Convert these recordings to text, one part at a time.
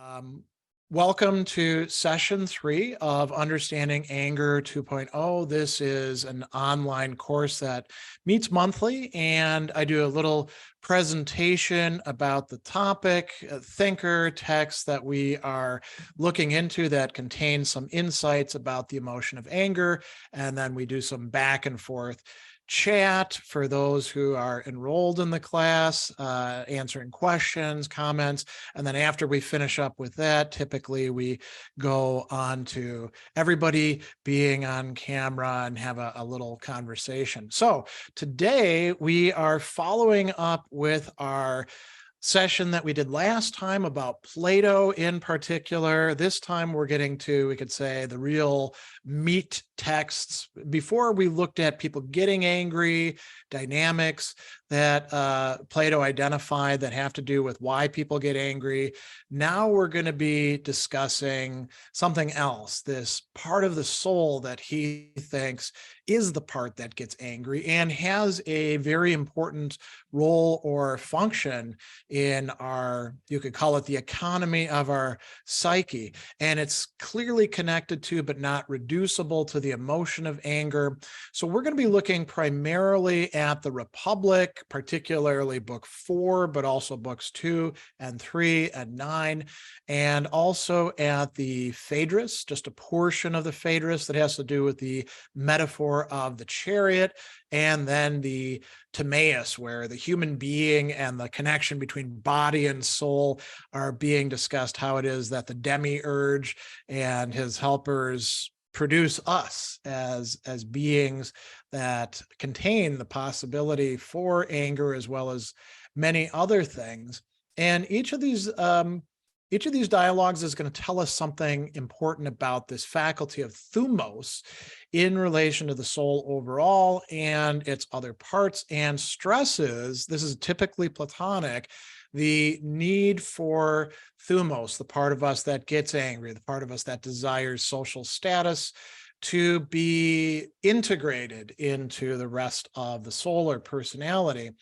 Um, Welcome to session 3 of Understanding Anger 2.0. This is an online course that meets monthly, and I do a little presentation about the topic, thinker text that we are looking into that contains some insights about the emotion of anger, and then we do some back and forth chat for those who are enrolled in the class, answering questions, comments. And then after we finish up with that, typically we go on to everybody being on camera and have a little conversation. So today we are following up with our session that we did last time about Plato in particular. This time we're getting to, we could say, the real meat texts. Before we looked at people getting angry, dynamics that Plato identified that have to do with why people get angry. Now we're going to be discussing something else, this part of the soul that he thinks is the part that gets angry and has a very important role or function in our, you could call it the economy of our psyche. And it's clearly connected to, but not reducible to, the emotion of anger. So we're going to be looking primarily at the Republic, particularly book 4, but also books 2 and 3 and 9, and also at the Phaedrus, just a portion of the Phaedrus that has to do with the metaphor of the chariot, and then the Timaeus, where the human being and the connection between body and soul are being discussed, how it is that the demiurge and his helpers produce us as beings that contain the possibility for anger as well as many other things. And each of these dialogues is going to tell us something important about this faculty of Thumos in relation to the soul overall and its other parts, and stresses, this is typically Platonic, the need for Thumos, the part of us that gets angry, the part of us that desires social status, to be integrated into the rest of the soul or personality.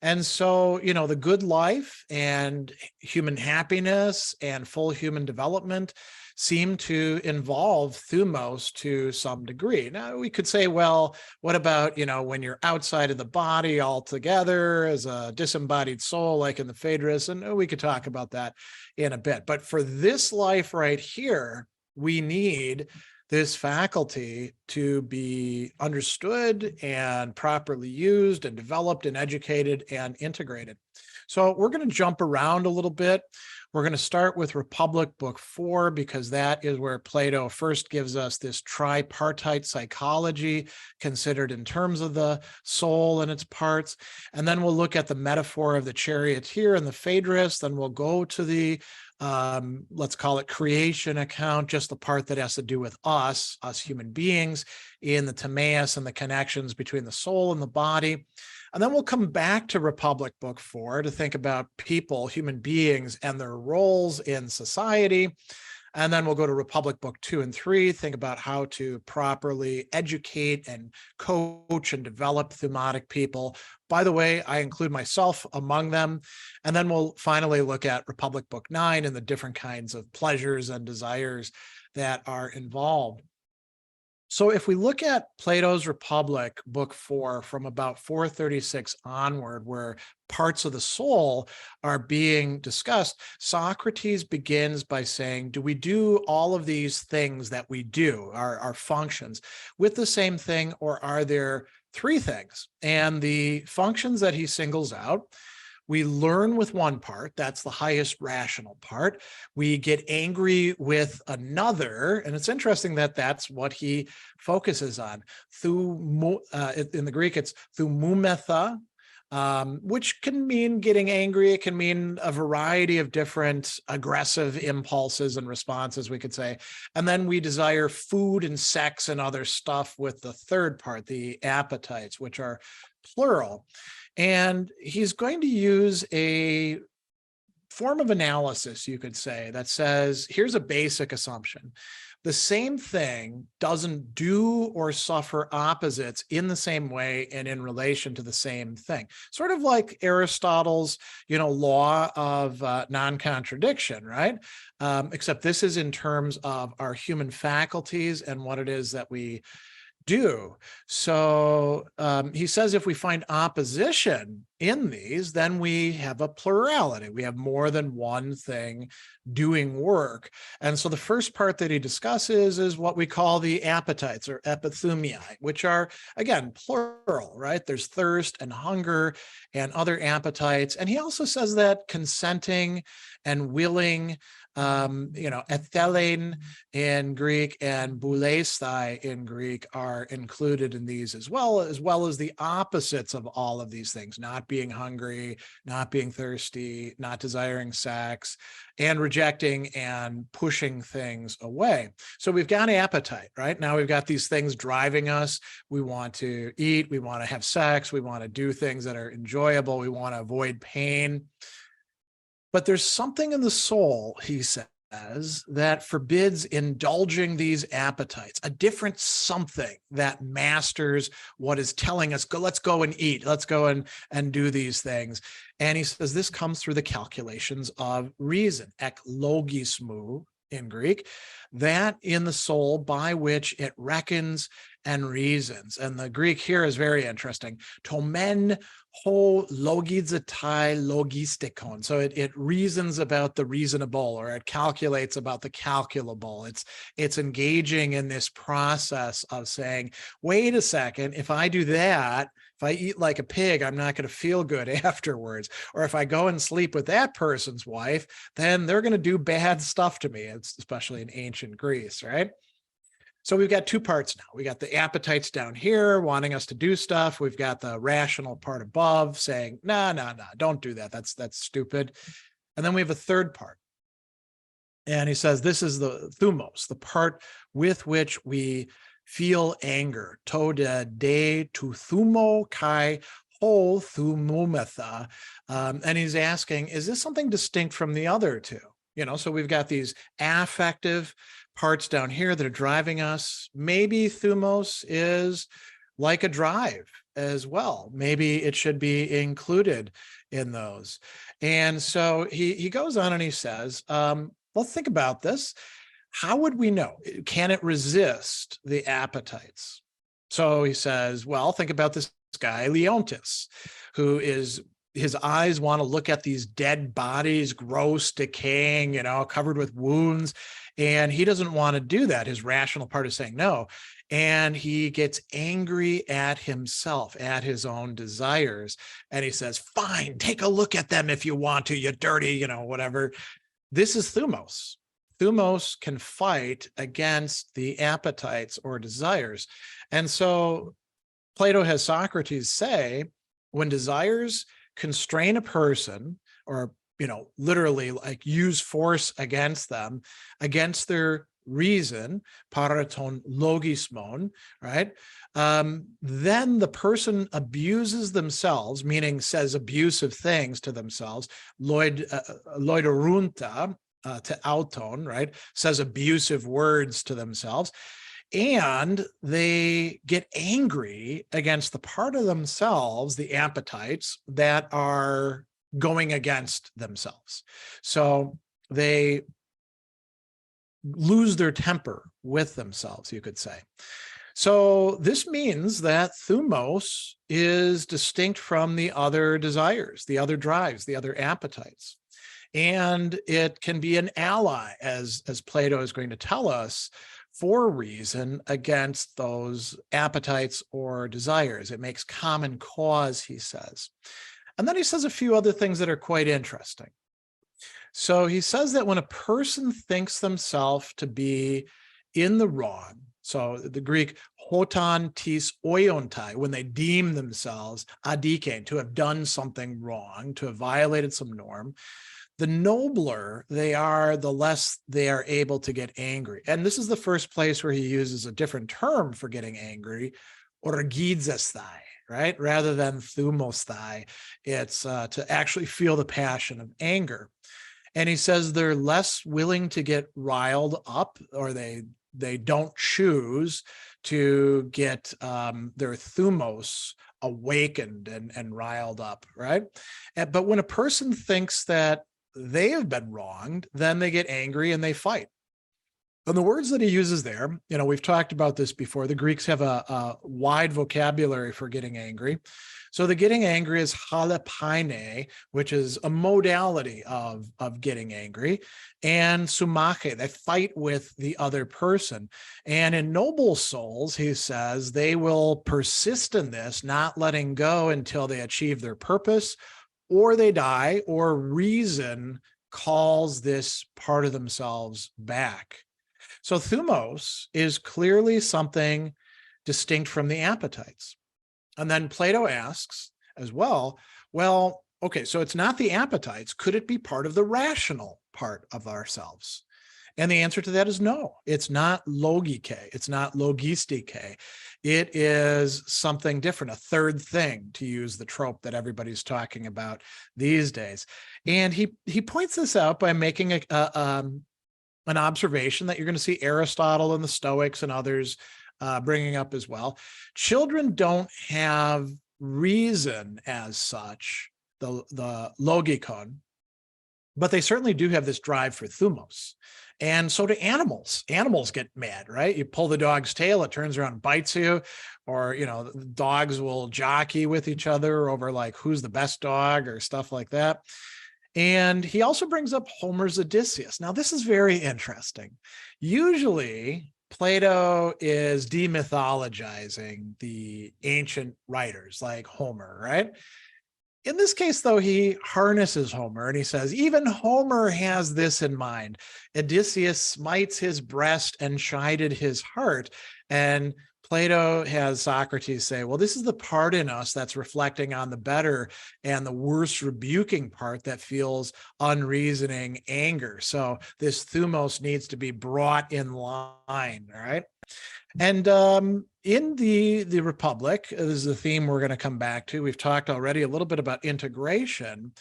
And so, the good life and human happiness and full human development seem to involve Thumos to some degree. Now, we could say, well, what about, when you're outside of the body altogether as a disembodied soul, like in the Phaedrus? And we could talk about that in a bit. But for this life right here, we need this faculty to be understood and properly used and developed and educated and integrated. So we're going to jump around a little bit. We're going to start with Republic book 4, because that is where Plato first gives us this tripartite psychology considered in terms of the soul and its parts. And then we'll look at the metaphor of the charioteer and the Phaedrus. Then we'll go to the let's call it creation account, just the part that has to do with us human beings, in the Timaeus and the connections between the soul and the body. And then we'll come back to Republic book 4 to think about people, human beings, and their roles in society. And then we'll go to Republic book 2 and 3, think about how to properly educate and coach and develop thumotic people. By the way, I include myself among them. And then we'll finally look at Republic book 9 and the different kinds of pleasures and desires that are involved. So if we look at Plato's Republic, book 4, from about 436 onward, where parts of the soul are being discussed, Socrates begins by saying, do we do all of these things that we do, our functions, with the same thing, or are there 3 things? And the functions that he singles out: we learn with one part, that's the highest rational part. We get angry with another, and it's interesting that that's what he focuses on. In the Greek, it's thumometha, which can mean getting angry. It can mean a variety of different aggressive impulses and responses, we could say. And then we desire food and sex and other stuff with the third part, the appetites, which are plural. And he's going to use a form of analysis, you could say, that says, here's a basic assumption. the same thing doesn't do or suffer opposites in the same way and in relation to the same thing. Sort of like Aristotle's, law of non-contradiction, right? Except this is in terms of our human faculties and what it is that we do. So he says if we find opposition in these, then we have a plurality. We have more than one thing doing work. And so the first part that he discusses is what we call the appetites or epithumii, which are, again, plural, right? There's thirst and hunger and other appetites. And he also says that consenting and willing, ethelein in Greek and boulesthai in Greek are included in these as well as the opposites of all of these things: not being hungry, not being thirsty, not desiring sex, and rejecting and pushing things away. So we've got appetite, right? Now we've got these things driving us. We want to eat, we want to have sex, we want to do things that are enjoyable, we want to avoid pain. But there's something in the soul, he says, that forbids indulging these appetites, a different something that masters what is telling us, let's go and eat, let's go and do these things. And he says this comes through the calculations of reason, ek logismou in Greek, that in the soul by which it reckons and reasons. And the Greek here is very interesting. Tomen ho logizetai logistikon. So it reasons about the reasonable, or it calculates about the calculable. It's engaging in this process of saying, wait a second, if I do that, if I eat like a pig, I'm not going to feel good afterwards. Or if I go and sleep with that person's wife, then they're going to do bad stuff to me. It's especially in ancient Greece, right? So we've got two parts now. We got the appetites down here wanting us to do stuff. We've got the rational part above saying, no, don't do that. That's stupid. And then we have a third part. And he says, this is the thumos, the part with which we feel anger. To de tu thumo kai ho thumometha. And he's asking, is this something distinct from the other two? So we've got these affective parts down here that are driving us. Maybe thumos is like a drive as well. Maybe it should be included in those. And so he goes on and he says, well, think about this. How would we know? Can it resist the appetites? So he says, well, think about this guy, Leontis, who is, his eyes want to look at these dead bodies, gross, decaying, covered with wounds. And he doesn't want to do that. His rational part is saying no. And he gets angry at himself, at his own desires. And he says, fine, take a look at them if you want to, you dirty, whatever. This is thumos. Thumos can fight against the appetites or desires. And so Plato has Socrates say, when desires constrain a person, or literally like use force against them, against their reason, paraton logismon, right? Then the person abuses themselves, meaning says abusive things to themselves, loiderunta, to auton, right? Says abusive words to themselves. And they get angry against the part of themselves, the appetites, that are going against themselves. So they lose their temper with themselves, you could say. So this means that thumos is distinct from the other desires, the other drives, the other appetites. And it can be an ally, as Plato is going to tell us, for reason against those appetites or desires. It makes common cause, he says. And then he says a few other things that are quite interesting. So he says that when a person thinks themselves to be in the wrong, so the Greek hoton tis oiontai, when they deem themselves adikein, to have done something wrong, to have violated some norm, the nobler they are, the less they are able to get angry. And this is the first place where he uses a different term for getting angry, orgizesthai, right? Rather than thumosthai, it's to actually feel the passion of anger. And he says they're less willing to get riled up, or they they don't choose to get their thumos awakened and riled up, right? But when a person thinks that they have been wronged, then they get angry and they fight. And the words that he uses there, we've talked about this before. The Greeks have a wide vocabulary for getting angry. So the getting angry is halepaine, which is a modality of getting angry, and sumache, they fight with the other person. And in noble souls, he says, they will persist in this, not letting go until they achieve their purpose, or they die, or reason calls this part of themselves back. So thumos is clearly something distinct from the appetites. And then Plato asks as well, okay, so it's not the appetites. Could it be part of the rational part of ourselves? And the answer to that is no. It's not logike. It's not logistike. It is something different, a third thing, to use the trope that everybody's talking about these days. And he points this out by making an observation that you're going to see Aristotle and the Stoics and others bringing up as well. Children don't have reason as such, the logikon, but they certainly do have this drive for thumos. And so do animals. Animals get mad, right? You pull the dog's tail, it turns around and bites you, or, dogs will jockey with each other over like who's the best dog or stuff like that. And he also brings up Homer's Odysseus. Now, this is very interesting. Usually, Plato is demythologizing the ancient writers like Homer, right? In this case, though, he harnesses Homer and he says, even Homer has this in mind. Odysseus smites his breast and chided his heart. And Plato has Socrates say, well, this is the part in us that's reflecting on the better and the worse rebuking part that feels unreasoning anger. So this thumos needs to be brought in line, all right? And in the Republic, this is the theme we're going to come back to. We've talked already a little bit about integration.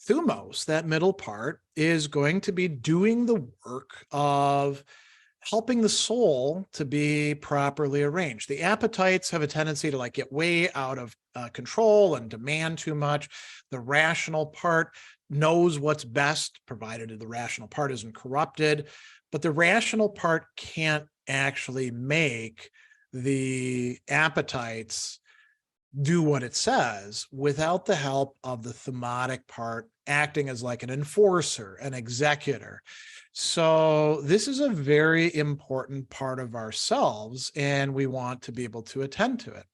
Thumos, that middle part, is going to be doing the work of helping the soul to be properly arranged. The appetites have a tendency to get way out of control and demand too much. The rational part knows what's best, provided the rational part isn't corrupted, but the rational part can't actually make the appetites do what it says without the help of the thumatic part acting as like an enforcer, an executor. So this is a very important part of ourselves, and we want to be able to attend to it.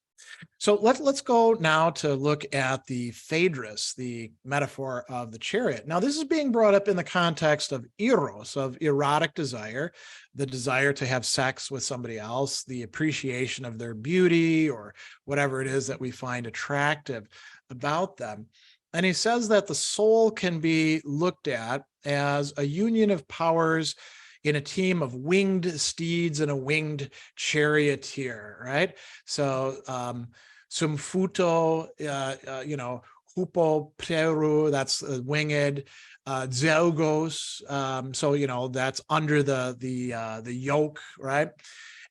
So let's go now to look at the Phaedrus, the metaphor of the chariot. Now, this is being brought up in the context of eros, of erotic desire, the desire to have sex with somebody else, the appreciation of their beauty, or whatever it is that we find attractive about them. And he says that the soul can be looked at as a union of powers in a team of winged steeds and a winged charioteer, right? So sum futo, hupo pleru, that's winged, zeugos, so that's under the yoke, right?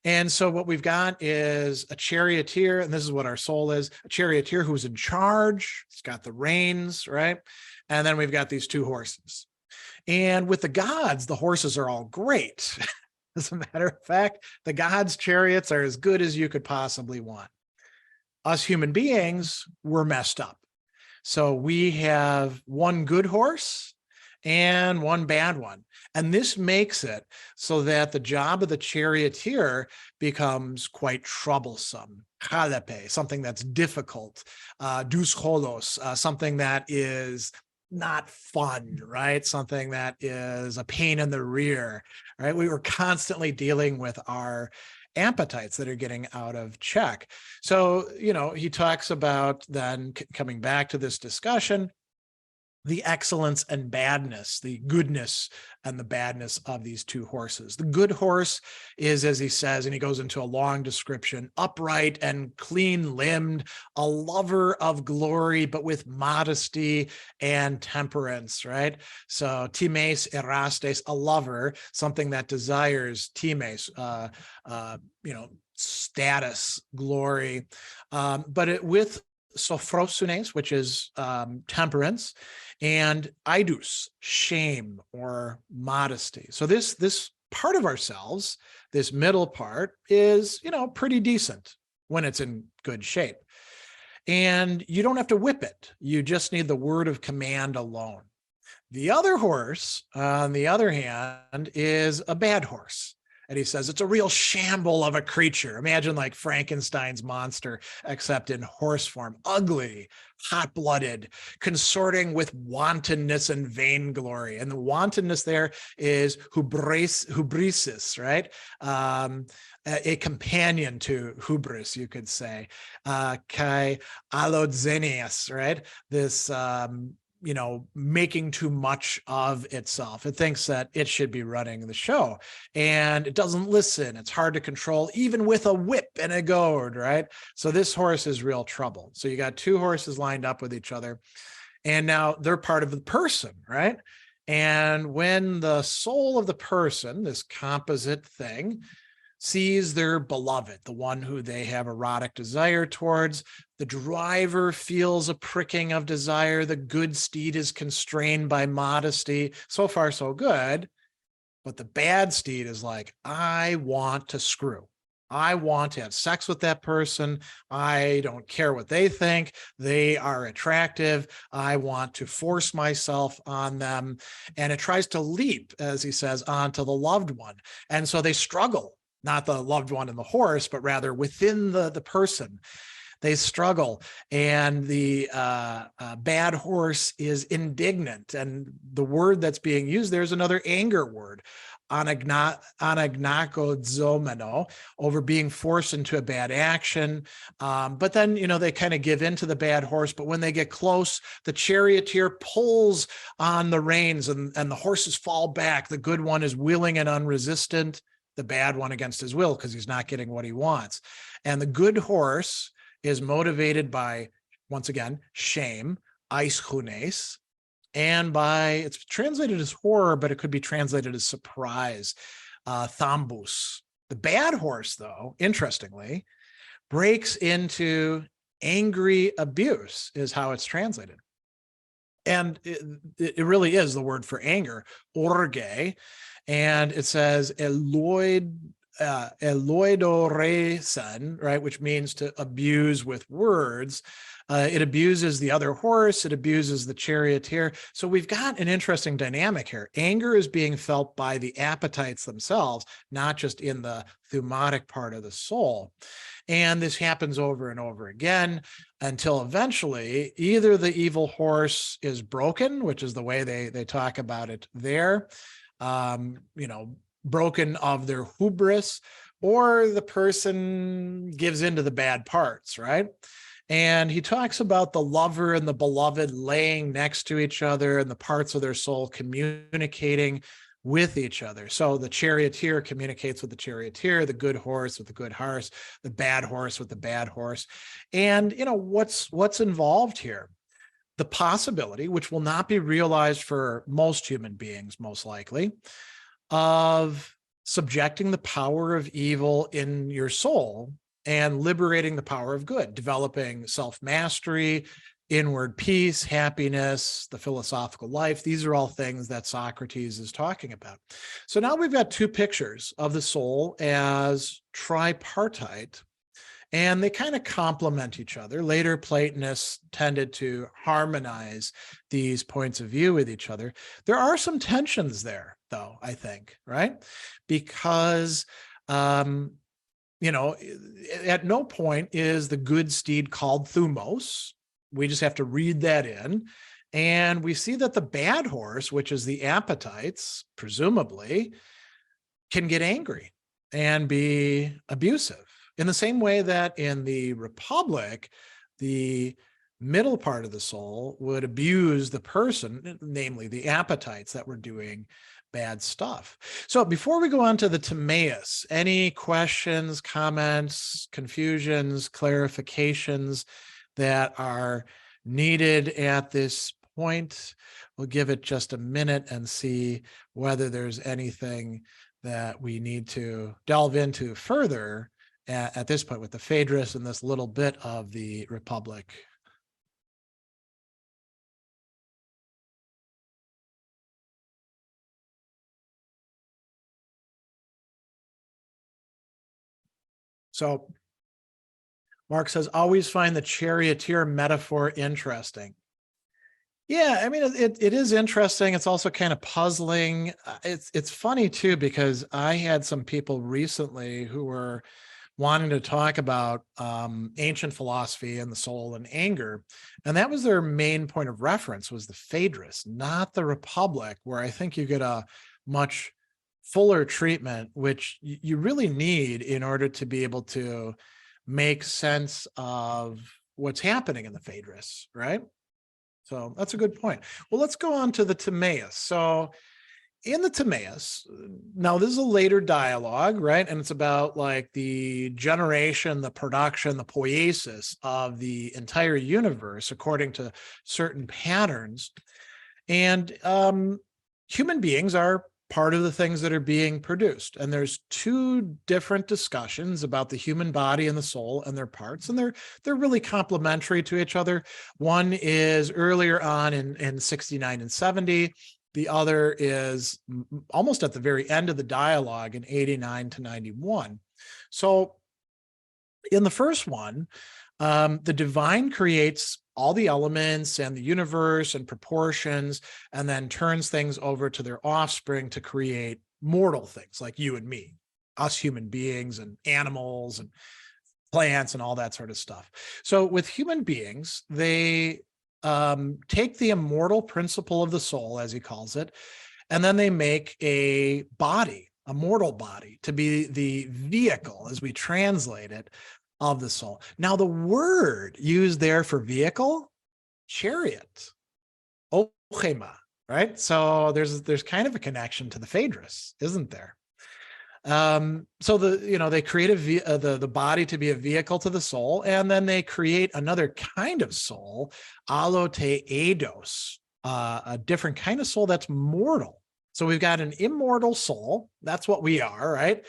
And so what we've got is a charioteer, and this is what our soul is, a charioteer who's in charge. He's got the reins, right? And then we've got these two horses. And with the gods, the horses are all great. As a matter of fact, the gods' chariots are as good as you could possibly want. Us human beings, we're messed up. So we have one good horse and one bad one. And this makes it so that the job of the charioteer becomes quite troublesome. Chalepe, something that's difficult. Dous cholos, something that is not fun, right? Something that is a pain in the rear, right? We were constantly dealing with our appetites that are getting out of check. So, he talks about then coming back to this discussion, the excellence and badness, the goodness and the badness of these two horses. The good horse is, as he says, and he goes into a long description, upright and clean-limbed, a lover of glory, but with modesty and temperance, right? So Timaeus Erastes, a lover, something that desires Timaeus, status, glory, with sophrosunes, which is temperance, and eidus, shame or modesty. So this part of ourselves, this middle part, is pretty decent when it's in good shape. And you don't have to whip it. You just need the word of command alone. The other horse, on the other hand, is a bad horse. And he says it's a real shamble of a creature. Imagine like Frankenstein's monster, except in horse form, ugly, hot-blooded, consorting with wantonness and vainglory. And the wantonness there is hubris, right? A companion to hubris, you could say. Kai allodzenias, right? This making too much of itself. It thinks that it should be running the show, and it doesn't listen. It's hard to control, even with a whip and a goad, right? So this horse is real trouble. So you got two horses lined up with each other, and now they're part of the person, right? And when the soul of the person, this composite thing, sees their beloved, the one who they have erotic desire towards, the driver feels a pricking of desire. The good steed is constrained by modesty. So far, so good. But the bad steed is like, I want to screw. I want to have sex with that person. I don't care what they think. They are attractive. I want to force myself on them. And it tries to leap, as he says, onto the loved one. And so they struggle. Not the loved one and the horse, but rather within the person. They struggle, and the bad horse is indignant. And the word that's being used there is another anger word, anagnakozomeno, over being forced into a bad action. But then, they kind of give in to the bad horse. But when they get close, the charioteer pulls on the reins, and the horses fall back. The good one is willing and unresistant, the bad one against his will because he's not getting what he wants. And the good horse is motivated by, once again, shame, aischunes, and by, it's translated as horror, but it could be translated as surprise, thambus. The bad horse, though, interestingly, breaks into angry abuse, is how it's translated. And it really is the word for anger, orge. And it says eloidoresan, right, which means to abuse with words. It abuses the other horse. It abuses the charioteer. So we've got an interesting dynamic here. Anger is being felt by the appetites themselves, not just in the thumotic part of the soul. And this happens over and over again until eventually either the evil horse is broken, which is the way they talk about it there, broken of their hubris, or the person gives into the bad parts, right? And he talks about the lover and the beloved laying next to each other and the parts of their soul communicating with each other. So the charioteer communicates with the charioteer, the good horse with the good horse, the bad horse with the bad horse. And, what's involved here? The possibility, which will not be realized for most human beings, most likely, of subjecting the power of evil in your soul and liberating the power of good, developing self-mastery, inward peace, happiness, the philosophical life. These are all things that Socrates is talking about. So now we've got two pictures of the soul as tripartite, and they kind of complement each other. Later, Platonists tended to harmonize these points of view with each other. There are some tensions there, though, I think, right? Because, at no point is the good steed called Thumos. We just have to read that in. And we see that the bad horse, which is the appetites, presumably, can get angry and be abusive. In the same way that in the Republic, the middle part of the soul would abuse the person, namely the appetites that were doing bad stuff. So before we go on to the Timaeus, any questions, comments, confusions, clarifications that are needed at this point? We'll give it just a minute and see whether there's anything that we need to delve into further at this point with the Phaedrus and this little bit of the Republic. So Mark says, always find the charioteer metaphor interesting. Yeah, I mean, it is interesting. It's also kind of puzzling. It's funny too, because I had some people recently who were wanting to talk about ancient philosophy and the soul and anger. And that was their main point of reference, was the Phaedrus, not the Republic, where I think you get a much fuller treatment, which you really need in order to be able to make sense of what's happening in the Phaedrus, right? So that's a good point. Well, let's go on to the Timaeus. So in the Timaeus, now this is a later dialogue, right? And it's about like the generation, the production, the poiesis of the entire universe according to certain patterns. And human beings are part of the things that are being produced. And there's two different discussions about the human body and the soul and their parts, and they're really complementary to each other. One is earlier on in 69 and 70. The other is almost at the very end of the dialogue in 89 to 91. So in the first one, the divine creates all the elements and the universe and proportions, and then turns things over to their offspring to create mortal things like you and me, us human beings and animals and plants and all that sort of stuff. So with human beings, they take the immortal principle of the soul, as he calls it, and then they make a body, a mortal body, to be the vehicle, as we translate it, of the soul. Now, the word used there for vehicle, chariot, ochema, right? So there's kind of a connection to the Phaedrus, isn't there? So they create the body to be a vehicle to the soul, and then they create another kind of soul, allote eidos, a different kind of soul that's mortal. So we've got an immortal soul, that's what we are, right?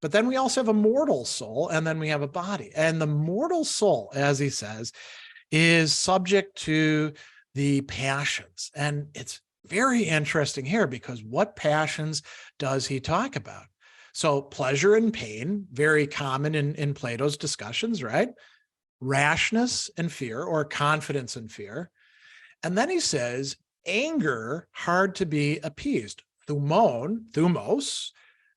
But then we also have a mortal soul, and then we have a body. And the mortal soul, as he says, is subject to the passions. And it's very interesting here, because what passions does he talk about? So pleasure and pain, very common in Plato's discussions, right? Rashness and fear, or confidence and fear. And then he says, anger, hard to be appeased. Thumos,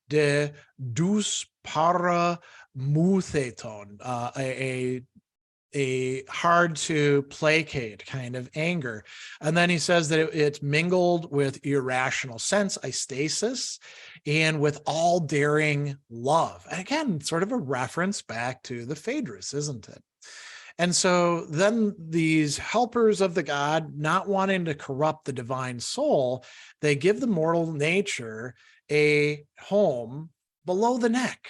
de dus para mutheton, a hard to placate kind of anger. And then he says that it's mingled with irrational sense, eistasis, and with all daring love. And again, sort of a reference back to the Phaedrus, isn't it? And so then these helpers of the god, not wanting to corrupt the divine soul, they give the mortal nature a home below the neck.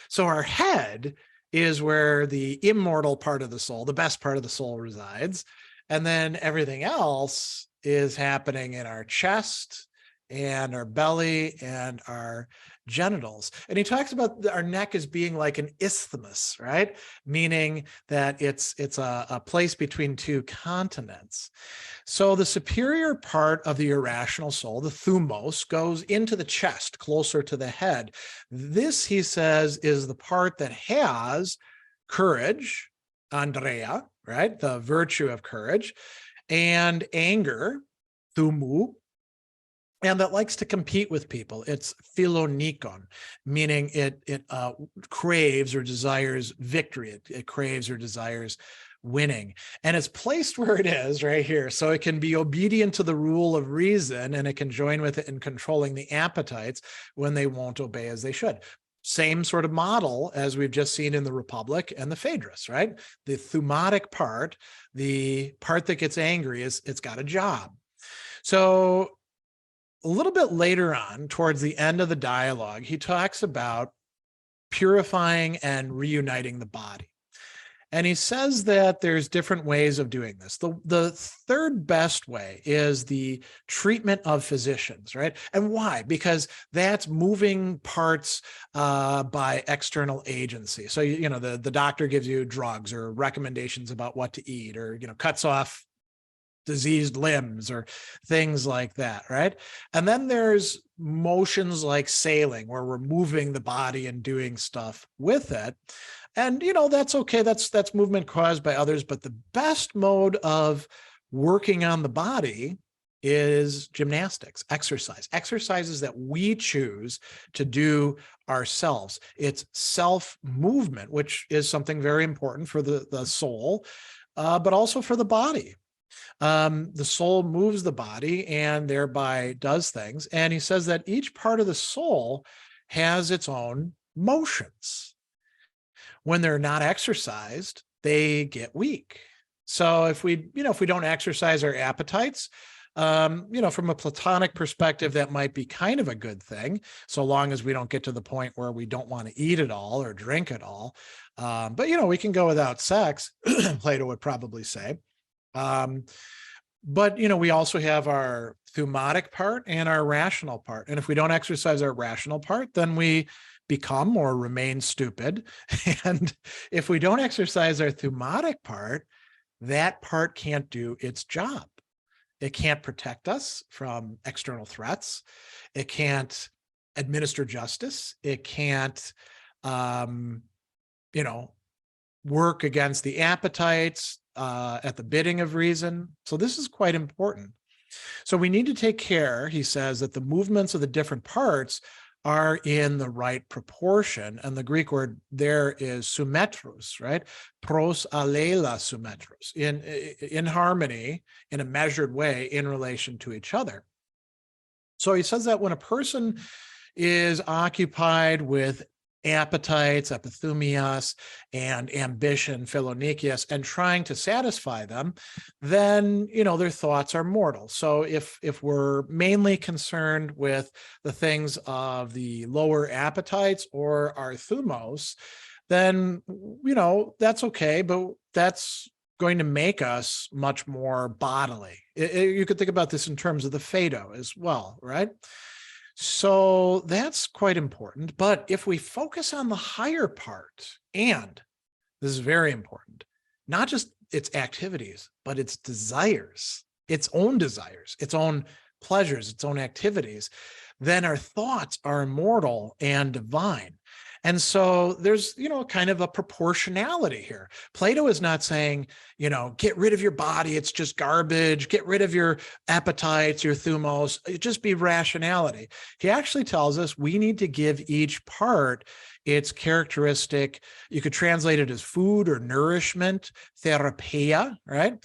So our head is where the immortal part of the soul, the best part of the soul, resides. And then everything else is happening in our chest and our belly and our genitals. And he talks about our neck as being like an isthmus, right? Meaning that it's a place between two continents. So the superior part of the irrational soul, the thumos, goes into the chest, closer to the head. This, he says, is the part that has courage, Andrea, right? The virtue of courage, and anger, thumu, and that likes to compete with people. It's philonikon, meaning it craves or desires victory. It craves or desires winning. And it's placed where it is right here. So it can be obedient to the rule of reason, and it can join with it in controlling the appetites when they won't obey as they should. Same sort of model as we've just seen in the Republic and the Phaedrus, right? The thumotic part, the part that gets angry, it's got a job. So a little bit later on, towards the end of the dialogue, he talks about purifying and reuniting the body. And he says that there's different ways of doing this. The third best way is the treatment of physicians, right? And why? Because that's moving parts by external agency. So, the doctor gives you drugs or recommendations about what to eat, or, cuts off diseased limbs or things like that, right? And then there's motions like sailing, where we're moving the body and doing stuff with it. And, that's okay. That's movement caused by others. But the best mode of working on the body is gymnastics, exercises that we choose to do ourselves. It's self-movement, which is something very important for the soul, but also for the body. The soul moves the body and thereby does things. And he says that each part of the soul has its own motions. When they're not exercised, they get weak. So if we don't exercise our appetites, from a Platonic perspective, that might be kind of a good thing, so long as we don't get to the point where we don't want to eat at all or drink at all. But we can go without sex, Plato would probably say. But we also have our thumotic part and our rational part. And if we don't exercise our rational part, then we become or remain stupid. And if we don't exercise our thumotic part, that part can't do its job. It can't protect us from external threats. It can't administer justice. It can't, work against the appetites at the bidding of reason. So this is quite important. So we need to take care, he says, that the movements of the different parts are in the right proportion. And the Greek word there is symmetros, right? Pros alela symmetros, in harmony, in a measured way, in relation to each other. So he says that when a person is occupied with appetites, epithumias, and ambition, philonikias, and trying to satisfy them, then, their thoughts are mortal. So if we're mainly concerned with the things of the lower appetites or our thumos, then, that's okay, but that's going to make us much more bodily. You could think about this in terms of the Phaedo as well, right? So that's quite important. But if we focus on the higher part, and this is very important, not just its activities, but its desires, its own pleasures, its own activities, then our thoughts are immortal and divine. And so there's, kind of a proportionality here. Plato is not saying, get rid of your body, it's just garbage, get rid of your appetites, your thumos, just be rationality. He actually tells us we need to give each part its characteristic. You could translate it as food or nourishment, therapia, right?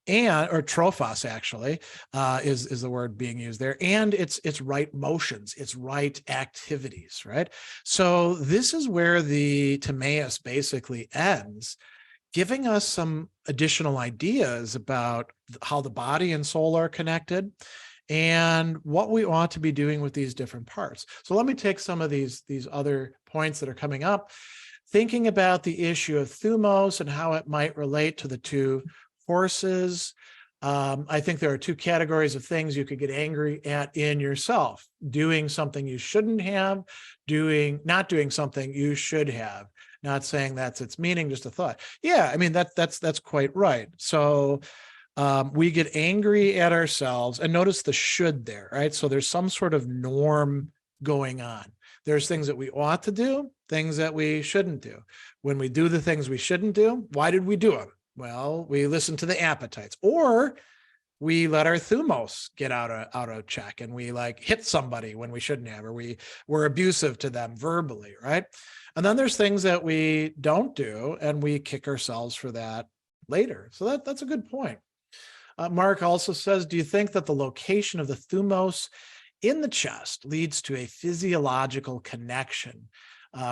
Or trophos actually is the word being used there, and it's right motions, it's right activities, right? So this is where the Timaeus basically ends, giving us some additional ideas about how the body and soul are connected and what we ought to be doing with these different parts. So let me take some of these other points that are coming up, thinking about the issue of thumos and how it might relate to the two forces. I think there are two categories of things you could get angry at in yourself: doing something you shouldn't have, not doing something you should have. Not saying that's its meaning, just a thought. Yeah, I mean that's quite right. So we get angry at ourselves, and notice the should there, right? So there's some sort of norm going on. There's things that we ought to do, things that we shouldn't do. When we do the things we shouldn't do, why did we do them? Well, we listen to the appetites, or we let our thumos get out of check, and we hit somebody when we shouldn't have, or we're abusive to them verbally, right? And then there's things that we don't do, and we kick ourselves for that later. So that's a good point. Mark also says, do you think that the location of the thumos in the chest leads to a physiological connection.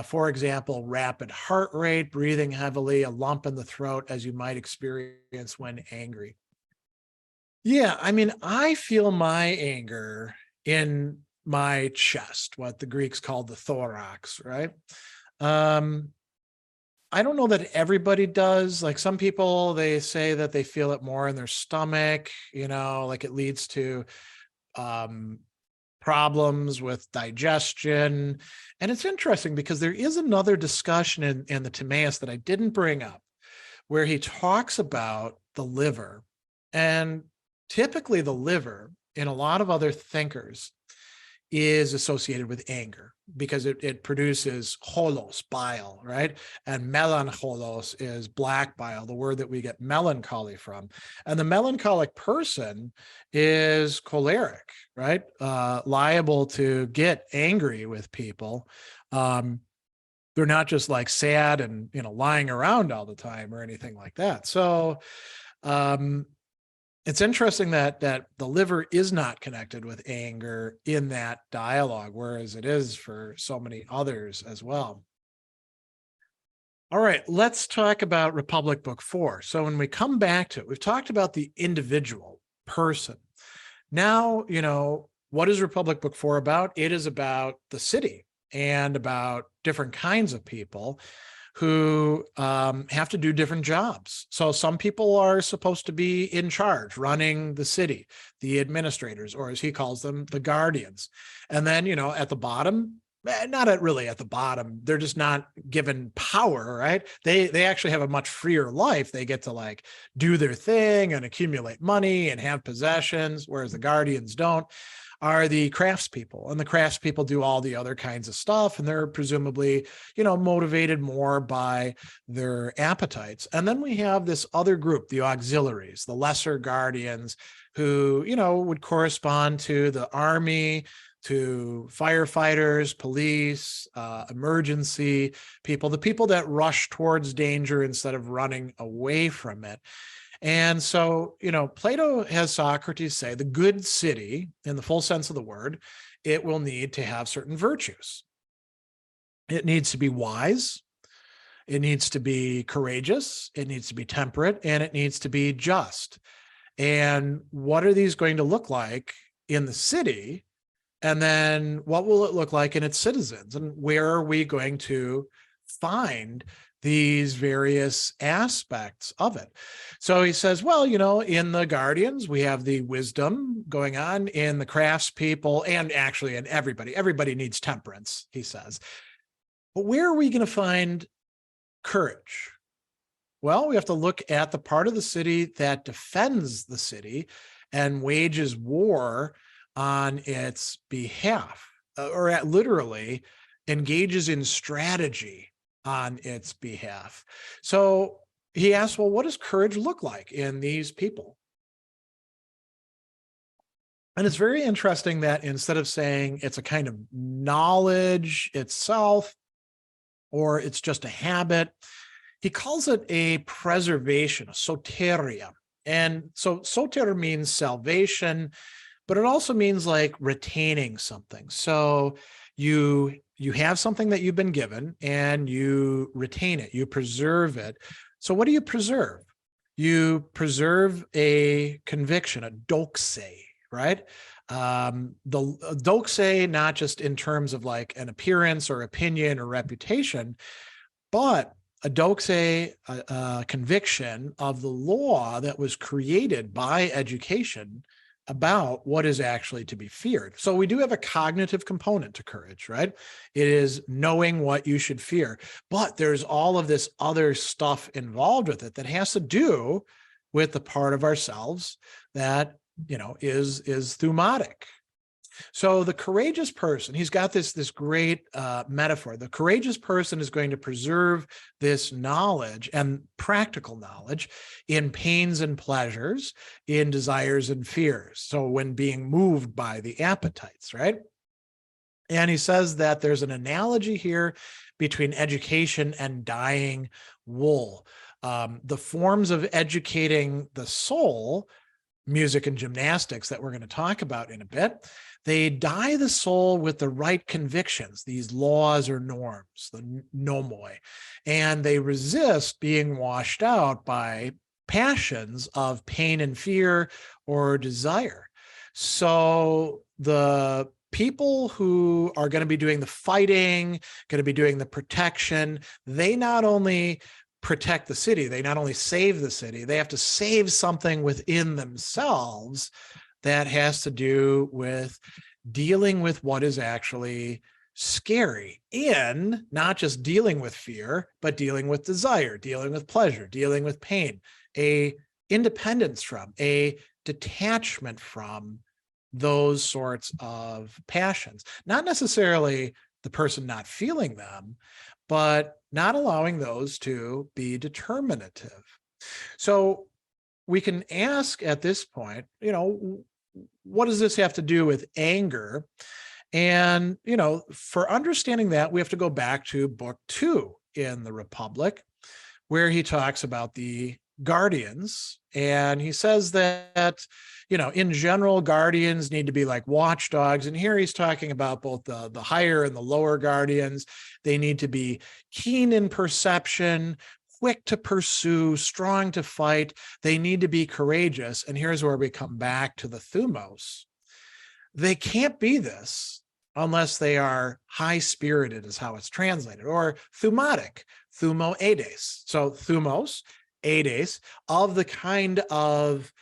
For example, rapid heart rate, breathing heavily, a lump in the throat, as you might experience when angry. Yeah, I mean, I feel my anger in my chest, what the Greeks called the thorax, right? Um, I don't know that everybody does. Like some people, they say that they feel it more in their stomach, like it leads to um, problems with digestion. And it's interesting because there is another discussion in the Timaeus that I didn't bring up, where he talks about the liver. And typically the liver, in a lot of other thinkers, is associated with anger because it produces holos, bile, right? And melancholos is black bile, the word that we get melancholy from. And the melancholic person is choleric, right? Liable to get angry with people. They're not just like sad and, lying around all the time or anything like that. So, it's interesting that the liver is not connected with anger in that dialogue, whereas it is for so many others as well. All right, let's talk about Republic Book 4. So when we come back to it, we've talked about the individual person. Now, what is Republic Book 4 about? It is about the city and about different kinds of people who have to do different jobs. So some people are supposed to be in charge, running the city, the administrators, or as he calls them, the guardians. And then, at the bottom, really at the bottom, they're just not given power, right? They actually have a much freer life. They get to like do their thing and accumulate money and have possessions, whereas the guardians don't. Are the craftspeople, and the craftspeople do all the other kinds of stuff, and they're presumably, motivated more by their appetites. And then we have this other group, the auxiliaries, the lesser guardians, who, would correspond to the army, to firefighters, police, emergency people, the people that rush towards danger instead of running away from it. And so, Plato has Socrates say the good city, in the full sense of the word, it will need to have certain virtues. It needs to be wise. It needs to be courageous. It needs to be temperate, and it needs to be just. And what are these going to look like in the city? And then what will it look like in its citizens? And where are we going to find these various aspects of it? So he says, well, in the guardians, we have the wisdom going on. In the craftspeople, and actually in everybody needs temperance, he says. But where are we going to find courage? Well, we have to look at the part of the city that defends the city and wages war on its behalf, or literally engages in strategy on its behalf. So he asks, well, what does courage look like in these people? And it's very interesting that instead of saying it's a kind of knowledge itself, or it's just a habit, he calls it a preservation, a soteria. And so soter means salvation, but it also means like retaining something. So you have something that you've been given and you retain it, you preserve it. So what do you preserve? You preserve a conviction, a doxe, right? The doxe, not just in terms of like an appearance or opinion or reputation, but a doxe, a conviction of the law that was created by education about what is actually to be feared. So we do have a cognitive component to courage, right? It is knowing what you should fear, but there's all of this other stuff involved with it that has to do with the part of ourselves that, is thumotic. So the courageous person, he's got this great metaphor. The courageous person is going to preserve this knowledge and practical knowledge in pains and pleasures, in desires and fears. So when being moved by the appetites, right? And he says that there's an analogy here between education and dyeing wool. The forms of educating the soul music and gymnastics that we're going to talk about in a bit. They dye the soul with the right convictions, these laws or norms, the nomoi, and they resist being washed out by passions of pain and fear or desire. So the people who are going to be doing the fighting, going to be doing the protection, they not only protect the city, they not only save the city, they have to save something within themselves that has to do with dealing with what is actually scary, in not just dealing with fear, but dealing with desire, dealing with pleasure, dealing with pain, a independence from, a detachment from those sorts of passions. Not necessarily the person not feeling them, but not allowing those to be determinative. So we can ask at this point, what does this have to do with anger? And, for understanding that, we have to go back to book 2 in the Republic, where he talks about the guardians. And he says that, in general, guardians need to be like watchdogs. And here he's talking about both the higher and the lower guardians. They need to be keen in perception, quick to pursue, strong to fight. They need to be courageous. And here's where we come back to the Thumos. They can't be this unless they are high-spirited, is how it's translated, or thumatic, thumoedes. So thumos, edes, of the kind of,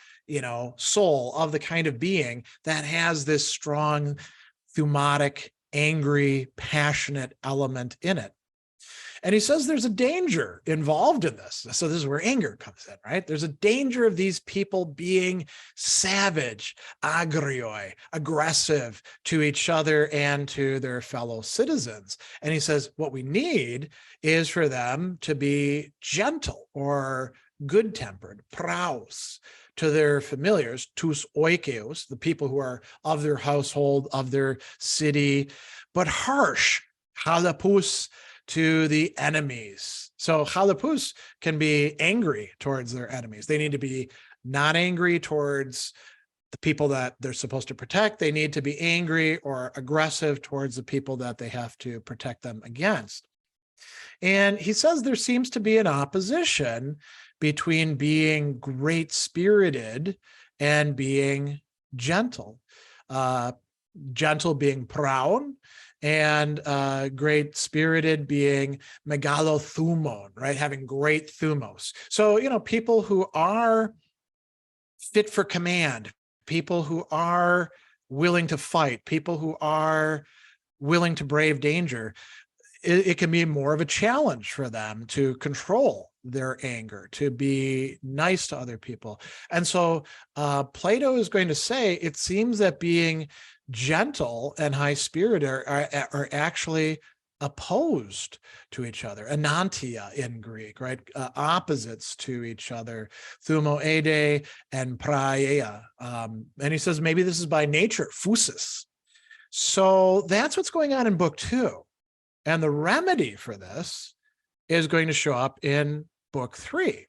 soul, of the kind of being that has this strong, thumatic, angry, passionate element in it. And he says there's a danger involved in this. So this is where anger comes in, right? There's a danger of these people being savage, agrioi, aggressive to each other and to their fellow citizens. And he says what we need is for them to be gentle or good-tempered, praus, to their familiars, tous oikeos, the people who are of their household, of their city, but harsh, halapus, to the enemies. So halapus can be angry towards their enemies. They need to be not angry towards the people that they're supposed to protect. They need to be angry or aggressive towards the people that they have to protect them against. And he says there seems to be an opposition between being great-spirited and being gentle. Gentle being praun, and great-spirited being megalothumon, right? Having great thumos. So, people who are fit for command, people who are willing to fight, people who are willing to brave danger, it can be more of a challenge for them to control their anger, to be nice to other people. And so Plato is going to say, it seems that being gentle and high-spirited are actually opposed to each other. Enantia in Greek, right? Opposites to each other. Thumoede and praeia. And he says maybe this is by nature, phusis. So that's what's going on in book 2. And the remedy for this is going to show up in book 3.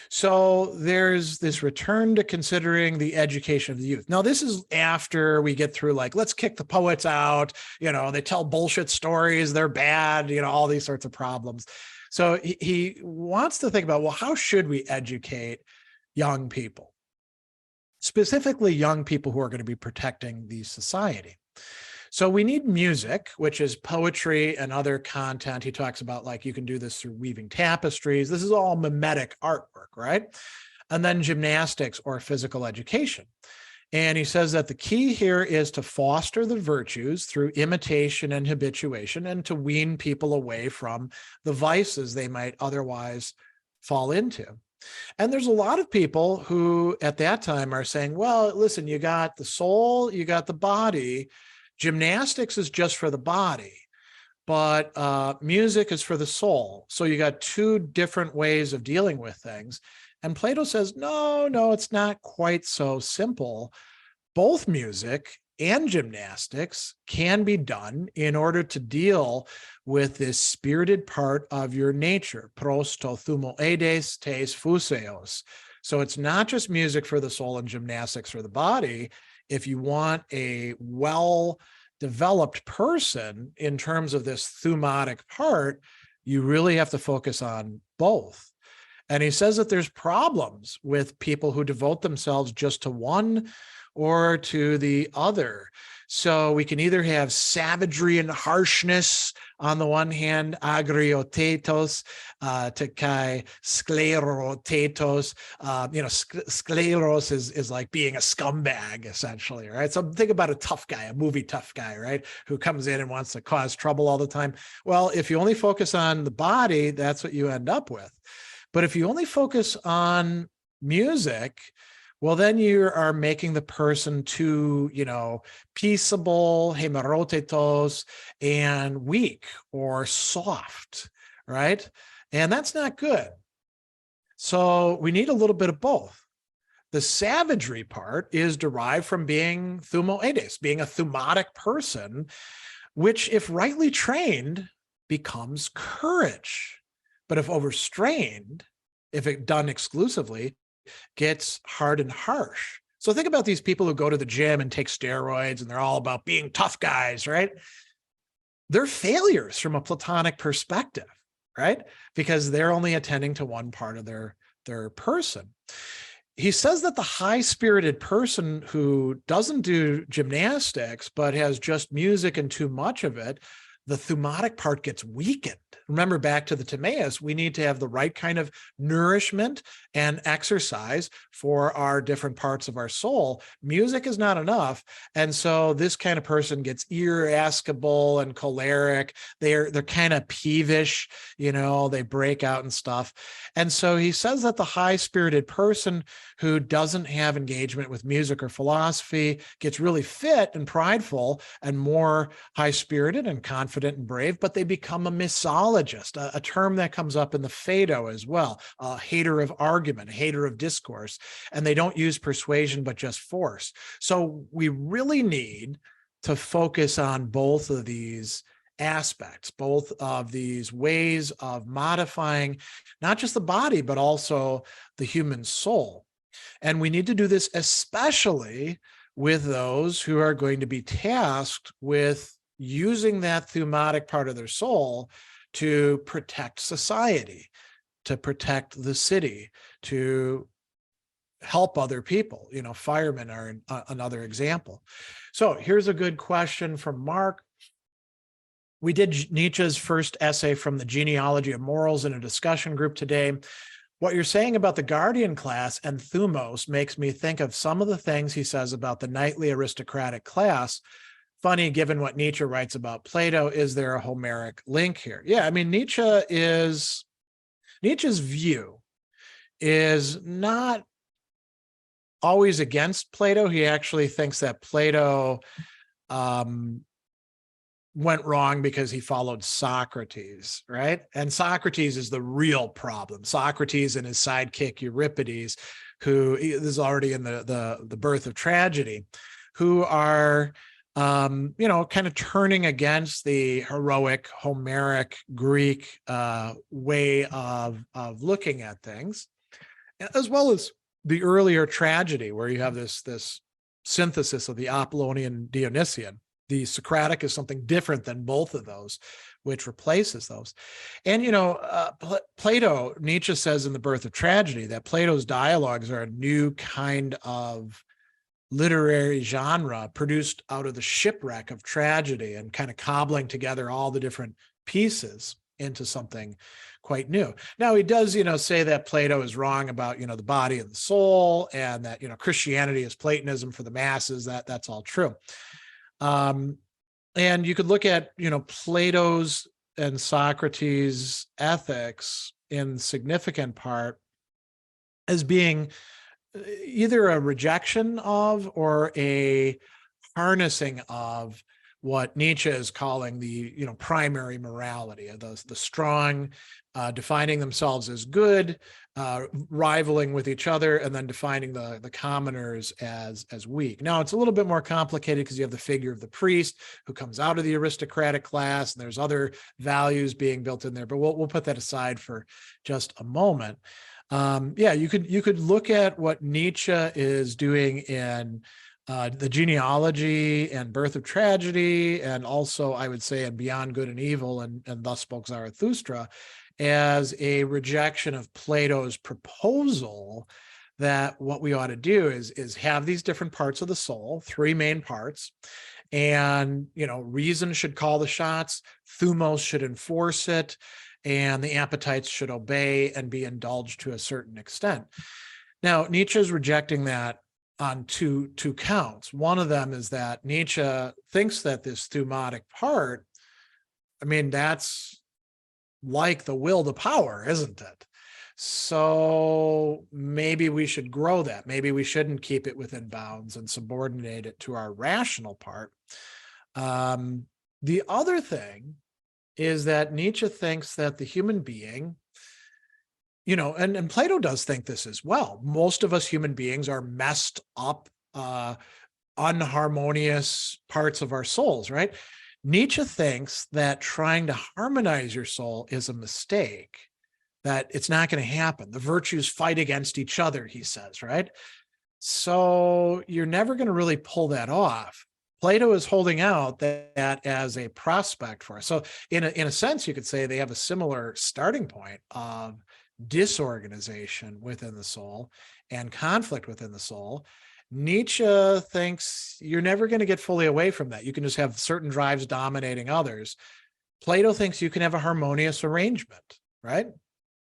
So there's this return to considering the education of the youth. Now, this is after we get through, like, let's kick the poets out. They tell bullshit stories. They're bad, all these sorts of problems. So he wants to think about, well, how should we educate young people? Specifically, young people who are going to be protecting the society. So we need music, which is poetry and other content. He talks about, like, you can do this through weaving tapestries. This is all mimetic artwork, right? And then gymnastics or physical education. And he says that the key here is to foster the virtues through imitation and habituation, and to wean people away from the vices they might otherwise fall into. And there's a lot of people who at that time are saying, well, listen, you got the soul, you got the body. Gymnastics is just for the body, but music is for the soul. So you got two different ways of dealing with things. And Plato says, no, it's not quite so simple. Both music and gymnastics can be done in order to deal with this spirited part of your nature. Prosto thumoedes tes phuseos. So it's not just music for the soul and gymnastics for the body. If you want a well-developed person in terms of this thumotic part, you really have to focus on both. And he says that there's problems with people who devote themselves just to one or to the other. So we can either have savagery and harshness on the one hand, agriotetos, to kai sklerotetos. Skleros is like being a scumbag, essentially, right? So think about a tough guy, a movie tough guy, right? Who comes in and wants to cause trouble all the time. Well, if you only focus on the body, that's what you end up with. But if you only focus on music, well, then you are making the person too, peaceable, hemerotetos, and weak or soft, right? And that's not good. So we need a little bit of both. The savagery part is derived from being thumoedes, being a thumotic person, which, if rightly trained, becomes courage. But if overstrained, if it done exclusively, gets hard and harsh. So think about these people who go to the gym and take steroids and they're all about being tough guys, right? They're failures from a Platonic perspective, right? Because they're only attending to one part of their person. He says that the high-spirited person who doesn't do gymnastics but has just music and too much of it, the thumotic part gets weakened. Remember, back to the Timaeus, we need to have the right kind of nourishment and exercise for our different parts of our soul. Music is not enough. And so this kind of person gets irascible and choleric. They're kind of peevish, they break out and stuff. And so he says that the high-spirited person who doesn't have engagement with music or philosophy gets really fit and prideful and more high-spirited and confident and brave, but they become a misologist, a term that comes up in the Phaedo as well, a hater of argument, a hater of discourse, and they don't use persuasion, but just force. So we really need to focus on both of these aspects, both of these ways of modifying not just the body, but also the human soul. And we need to do this especially with those who are going to be tasked with using that thumotic part of their soul to protect society, to protect the city, to help other people. Firemen are another example. So here's a good question from Mark. We did Nietzsche's first essay from the Genealogy of Morals in a discussion group today. What you're saying about the guardian class and Thumos makes me think of some of the things he says about the knightly aristocratic class. Funny, given what Nietzsche writes about Plato. Is there a Homeric link here? Yeah, I mean, Nietzsche's view is not always against Plato. He actually thinks that Plato went wrong because he followed Socrates, right? And Socrates is the real problem. Socrates and his sidekick Euripdes, who is already in the birth of tragedy, who are kind of turning against the heroic Homeric Greek way of looking at things, as well as the earlier tragedy, where you have this synthesis of the Apollonian Dionysian. The Socratic is something different than both of those, which replaces those. And, Plato, Nietzsche says in The Birth of Tragedy that Plato's dialogues are a new kind of literary genre produced out of the shipwreck of tragedy and kind of cobbling together all the different pieces into something quite new. Now, he does, say that Plato is wrong about, the body and the soul, and that, Christianity is Platonism for the masses. That's all true. And you could look at, Plato's and Socrates' ethics in significant part as being either a rejection of or a harnessing of what Nietzsche is calling the primary morality of the strong defining themselves as good, rivaling with each other, and then defining the commoners as weak. Now, it's a little bit more complicated because you have the figure of the priest who comes out of the aristocratic class, and there's other values being built in there, but we'll put that aside for just a moment. Yeah, you could look at what Nietzsche is doing in the genealogy and birth of tragedy, and also I would say in Beyond Good and Evil and Thus Spoke Zarathustra, as a rejection of Plato's proposal that what we ought to do is have these different parts of the soul, three main parts, and reason should call the shots, Thumos should enforce it, and the appetites should obey and be indulged to a certain extent. Now, Nietzsche is rejecting that on two counts. One of them is that Nietzsche thinks that this thumotic part, that's like the will to power, isn't it? So maybe we should grow that. Maybe we shouldn't keep it within bounds and subordinate it to our rational part. The other thing is that Nietzsche thinks that the human being, and Plato does think this as well. Most of us human beings are messed up, unharmonious parts of our souls, right? Nietzsche thinks that trying to harmonize your soul is a mistake, that it's not going to happen. The virtues fight against each other, he says, right? So you're never going to really pull that off. Plato is holding out that as a prospect for us. So in a sense, you could say they have a similar starting point of disorganization within the soul and conflict within the soul. Nietzsche thinks you're never going to get fully away from that. You can just have certain drives dominating others. Plato thinks you can have a harmonious arrangement, right?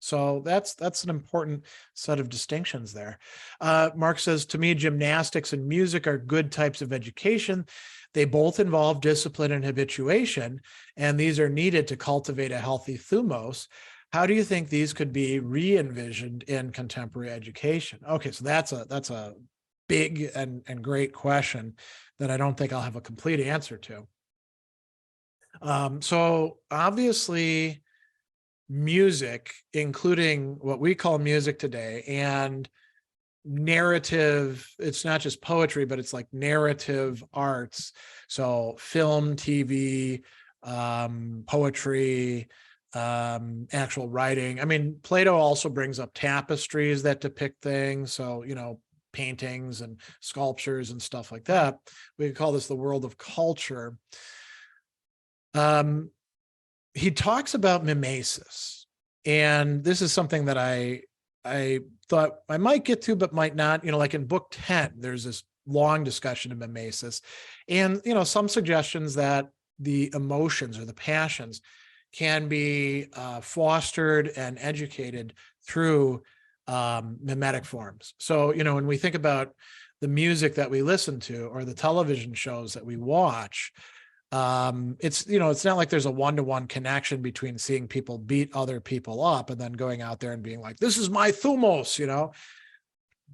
So that's an important set of distinctions there. Mark says, to me, gymnastics and music are good types of education. They both involve discipline and habituation, and these are needed to cultivate a healthy thumos. How do you think these could be re-envisioned in contemporary education? Okay, so that's a big and great question that I don't think I'll have a complete answer to. So obviously, music, including what we call music today, and narrative, it's not just poetry, but it's like narrative arts. So film, TV, poetry, actual writing. Plato also brings up tapestries that depict things. So, paintings and sculptures and stuff like that. We could call this the world of culture. He talks about mimesis, and this is something that I thought I might get to, but might not. Like in book 10, there's this long discussion of mimesis, and some suggestions that the emotions or the passions can be fostered and educated through mimetic forms. So when we think about the music that we listen to or the television shows that we watch, it's not like there's a one-to-one connection between seeing people beat other people up and then going out there and being like, this is my thumos,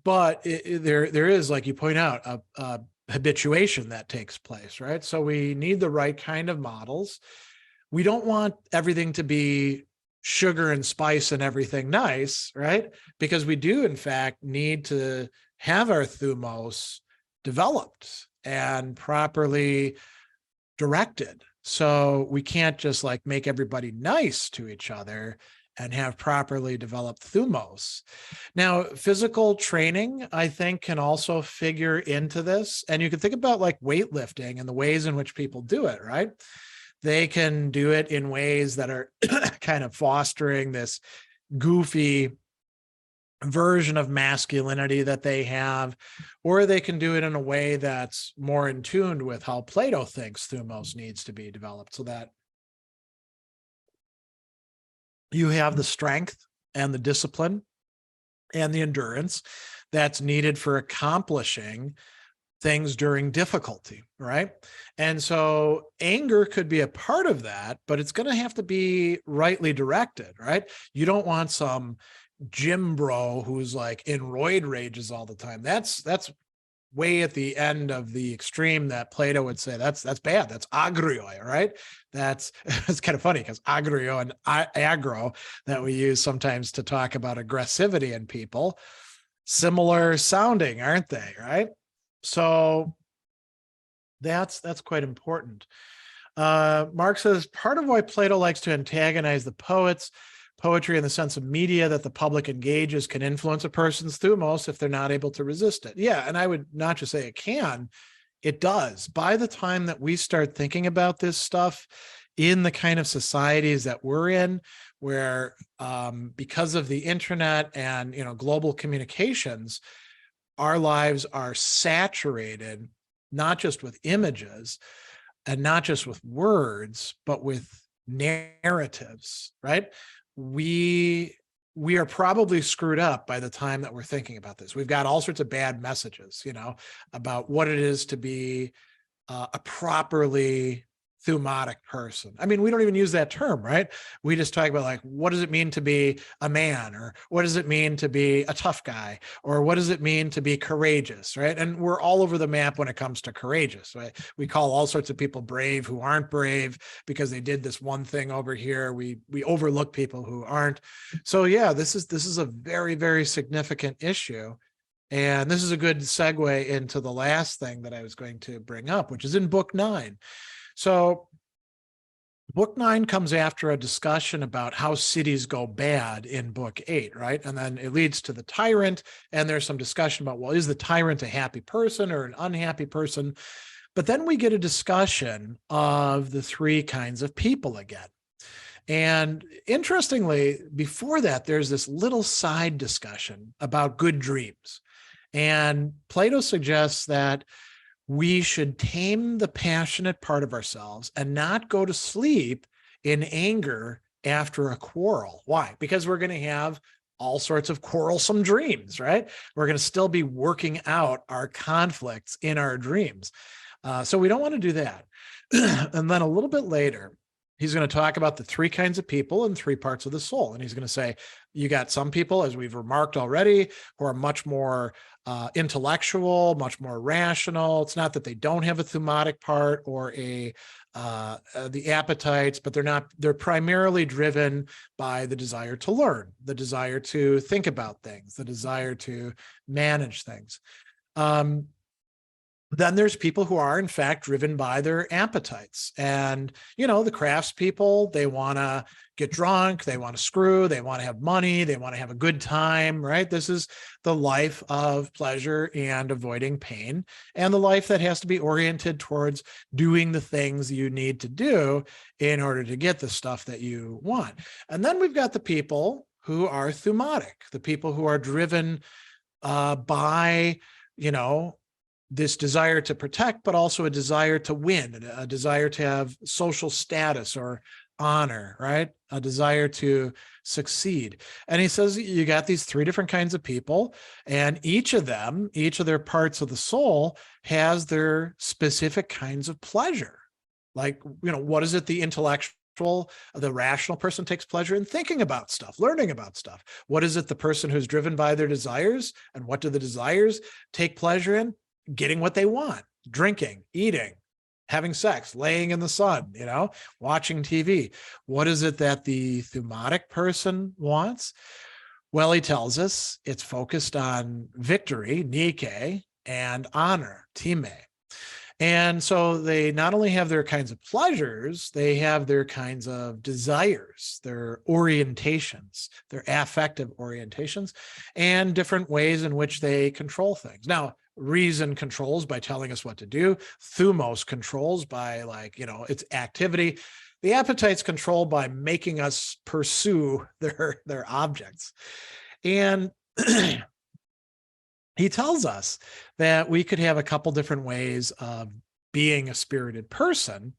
but there is, like you point out, a habituation that takes place, right? So we need the right kind of models. We don't want everything to be sugar and spice and everything nice, right? Because we do, in fact, need to have our thumos developed and properly directed. So we can't just like make everybody nice to each other and have properly developed thumos. Now, physical training, I think, can also figure into this. And you can think about like weightlifting and the ways in which people do it, right? They can do it in ways that are kind of fostering this goofy version of masculinity that they have, or they can do it in a way that's more in tune with how Plato thinks thumos needs to be developed, so that you have the strength and the discipline and the endurance that's needed for accomplishing things during difficulty, right? And so anger could be a part of that, but it's going to have to be rightly directed, right? You don't want some gym bro who's like in roid rages all the time. That's way at the end of the extreme that Plato would say that's bad. That's agrio, right? It's kind of funny because agrio and aggro that we use sometimes to talk about aggressivity in people, similar sounding, aren't they? Right? So that's quite important. Mark says, part of why Plato likes to antagonize the poets poetry in the sense of media that the public engages can influence a person's thumos if they're not able to resist it. Yeah, and I would not just say it can, it does. By the time that we start thinking about this stuff in the kind of societies that we're in, where because of the internet and global communications, our lives are saturated not just with images and not just with words, but with narratives, right? We are probably screwed up by the time that we're thinking about this. We've got all sorts of bad messages, about what it is to be a properly thumotic person. I mean, we don't even use that term, right? We just talk about like, what does it mean to be a man? Or what does it mean to be a tough guy? Or what does it mean to be courageous, right? And we're all over the map when it comes to courageous, right? We call all sorts of people brave who aren't brave because they did this one thing over here. We overlook people who aren't. So yeah, this is a very, very significant issue. And this is a good segue into the last thing that I was going to bring up, which is in book 9. So book 9 comes after a discussion about how cities go bad in book 8, right? And then it leads to the tyrant, and there's some discussion about, well, is the tyrant a happy person or an unhappy person? But then we get a discussion of the 3 kinds of people again. And interestingly, before that, there's this little side discussion about good dreams. And Plato suggests that we should tame the passionate part of ourselves and not go to sleep in anger after a quarrel. Why? Because we're going to have all sorts of quarrelsome dreams, right? We're going to still be working out our conflicts in our dreams. So we don't want to do that. And then a little bit later, he's going to talk about the 3 kinds of people and 3 parts of the soul. And he's going to say, you got some people, as we've remarked already, who are much more intellectual, much more rational. It's not that they don't have a thumotic part or the appetites, but they're primarily driven by the desire to learn, the desire to think about things, the desire to manage things. Then there's people who are in fact driven by their appetites. And, the craftspeople, they want to get drunk, they want to screw, they want to have money, they want to have a good time, right? This is the life of pleasure and avoiding pain, and the life that has to be oriented towards doing the things you need to do in order to get the stuff that you want. And then we've got the people who are thumotic, the people who are driven by, this desire to protect, but also a desire to win, a desire to have social status or honor, right? A desire to succeed. And he says, you got these 3 different kinds of people, and each of their parts of the soul has their specific kinds of pleasure. Like, what is it the intellectual, the rational person takes pleasure in thinking about stuff, learning about stuff? What is it the person who's driven by their desires, and what do the desires take pleasure in? Getting what they want, drinking, eating, having sex, laying in the sun, watching TV. What is it that the thumotic person wants? Well, he tells us it's focused on victory, Nike, and honor, Time. And so they not only have their kinds of pleasures, they have their kinds of desires, their orientations, their affective orientations, and different ways in which they control things. Now, reason controls by telling us what to do. Thumos controls by its activity. The appetites control by making us pursue their objects. And he tells us that we could have a couple different ways of being a spirited person.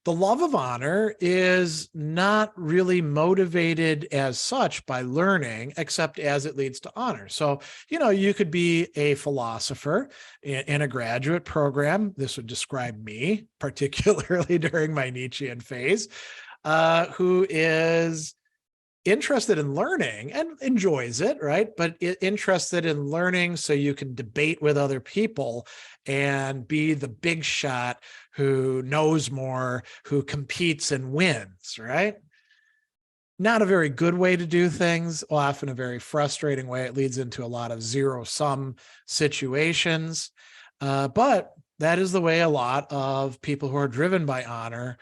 The love of honor is not really motivated as such by learning, except as it leads to honor. So, you could be a philosopher in a graduate program. This would describe me, particularly during my Nietzschean phase, who is interested in learning and enjoys it, right? But interested in learning so you can debate with other people and be the big shot who knows more, who competes and wins, right? Not a very good way to do things, often a very frustrating way. It leads into a lot of zero-sum situations. But that is the way a lot of people who are driven by honor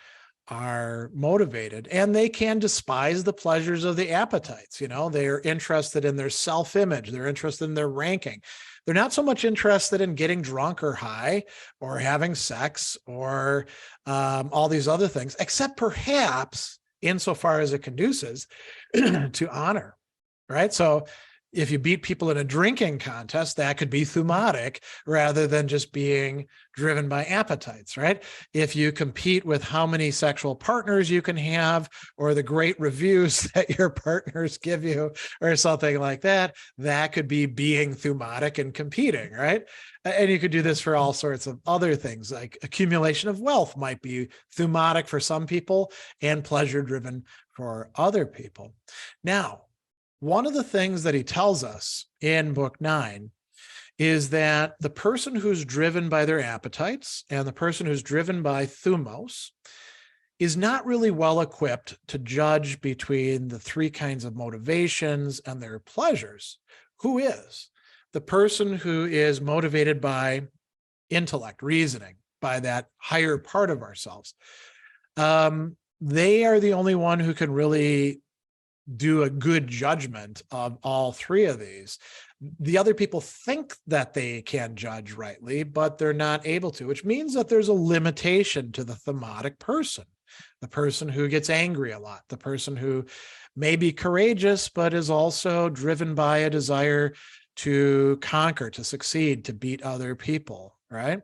are motivated, and they can despise the pleasures of the appetites. They're interested in their self-image. They're interested in their ranking. They're not so much interested in getting drunk or high or having sex or all these other things, except perhaps insofar as it conduces to honor, right? So if you beat people in a drinking contest, that could be thumotic rather than just being driven by appetites, right? If you compete with how many sexual partners you can have or the great reviews that your partners give you or something like that, that could be being thumotic and competing, right? And you could do this for all sorts of other things, like accumulation of wealth might be thumotic for some people and pleasure-driven for other people. Now, one of the things that he tells us in book 9 is that the person who's driven by their appetites and the person who's driven by Thumos is not really well equipped to judge between the three kinds of motivations and their pleasures. Who is? The person who is motivated by intellect, reasoning, by that higher part of ourselves. They are the only one who can really do a good judgment of all three of these. The other people think that they can judge rightly, but they're not able to, which means that there's a limitation to the thumotic person, the person who gets angry a lot, the person who may be courageous, but is also driven by a desire to conquer, to succeed, to beat other people, right?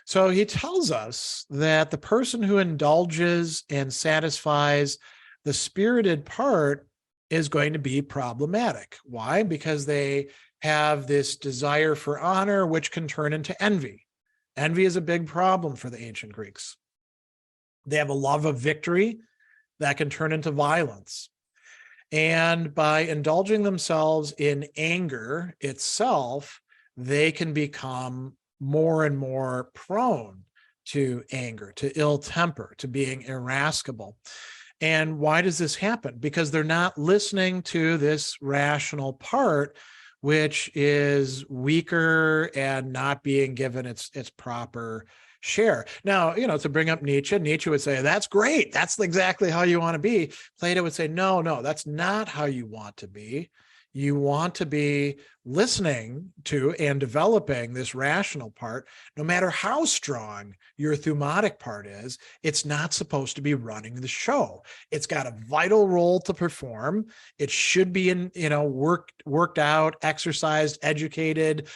So he tells us that the person who indulges and satisfies the spirited part is going to be problematic. Why? Because they have this desire for honor, which can turn into envy. Envy is a big problem for the ancient Greeks. They have a love of victory that can turn into violence. And by indulging themselves in anger itself, they can become more and more prone to anger, to ill temper, to being irascible. And why does this happen? Because they're not listening to this rational part, which is weaker and not being given its proper share. Now, to bring up Nietzsche would say, that's great. That's exactly how you want to be. Plato would say, no, that's not how you want to be. You want to be listening to and developing this rational part. No matter how strong your thumotic part is, it's not supposed to be running the show. It's got a vital role to perform. It should be worked out, exercised, educated,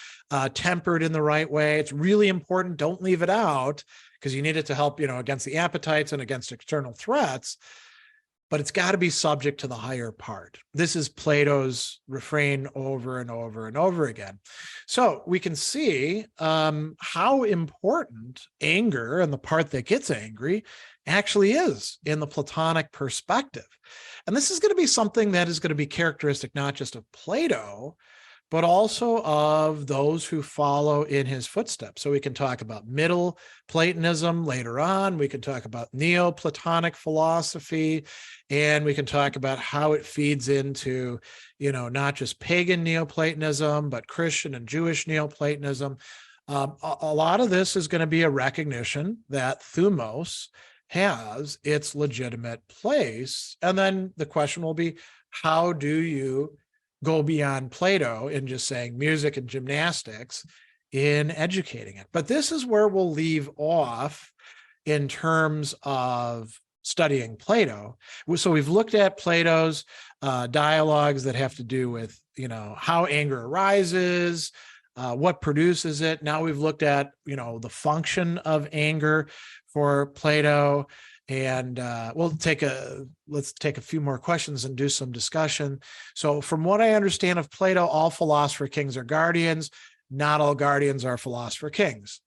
tempered in the right way. It's really important. Don't leave it out because you need it to help, against the appetites and against external threats. But it's got to be subject to the higher part. This is Plato's refrain over and over and over again. So we can see how important anger and the part that gets angry actually is in the Platonic perspective. And this is going to be something that is going to be characteristic not just of Plato, but also of those who follow in his footsteps. So we can talk about Middle Platonism later on. We can talk about Neoplatonic philosophy, and we can talk about how it feeds into, not just pagan Neoplatonism, but Christian and Jewish Neoplatonism. A lot of this is going to be a recognition that Thumos has its legitimate place. And then the question will be, how do you go beyond Plato in just saying music and gymnastics in educating it? But this is where we'll leave off in terms of studying Plato. So we've looked at Plato's dialogues that have to do with, how anger arises, what produces it. Now we've looked at, the function of anger for Plato. And let's take a few more questions and do some discussion. So from what I understand of Plato, all philosopher kings are guardians. Not all guardians are philosopher kings.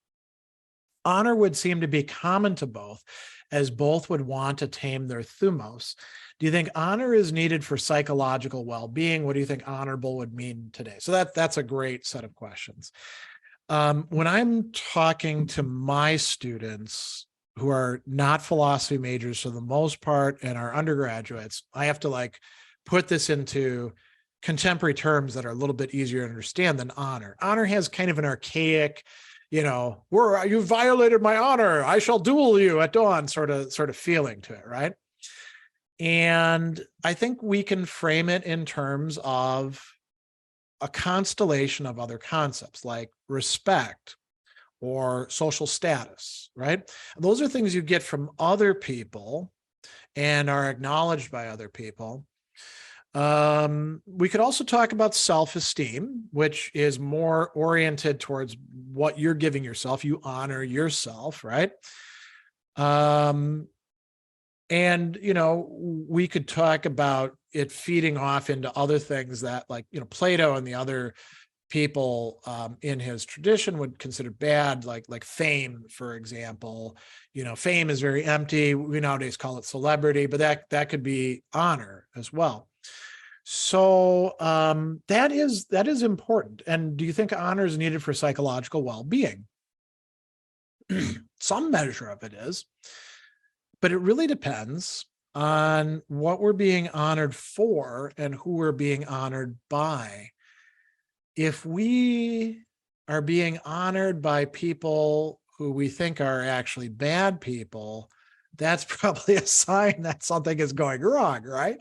Honor would seem to be common to both, as both would want to tame their thumos. Do you think honor is needed for psychological well-being? What do you think honorable would mean today? So that's a great set of questions. When I'm talking to my students who are not philosophy majors for the most part and are undergraduates, I have to put this into contemporary terms that are a little bit easier to understand than honor. Honor has kind of an archaic, you violated my honor, I shall duel you at dawn, sort of feeling to it, right? And I think we can frame it in terms of a constellation of other concepts like respect or social status, right? Those are things you get from other people and are acknowledged by other people. We could also talk about self-esteem, which is more oriented towards what you're giving yourself. You honor yourself, right? And, we could talk about it feeding off into other things that, like, Plato and the other people in his tradition would consider bad, like fame, for example. Fame is very empty. We nowadays call it celebrity, but that could be honor as well. So that is important. And do you think honor is needed for psychological well-being? Some measure of it is, but it really depends on what we're being honored for and who we're being honored by. If we are being honored by people who we think are actually bad people, that's probably a sign that something is going wrong, right?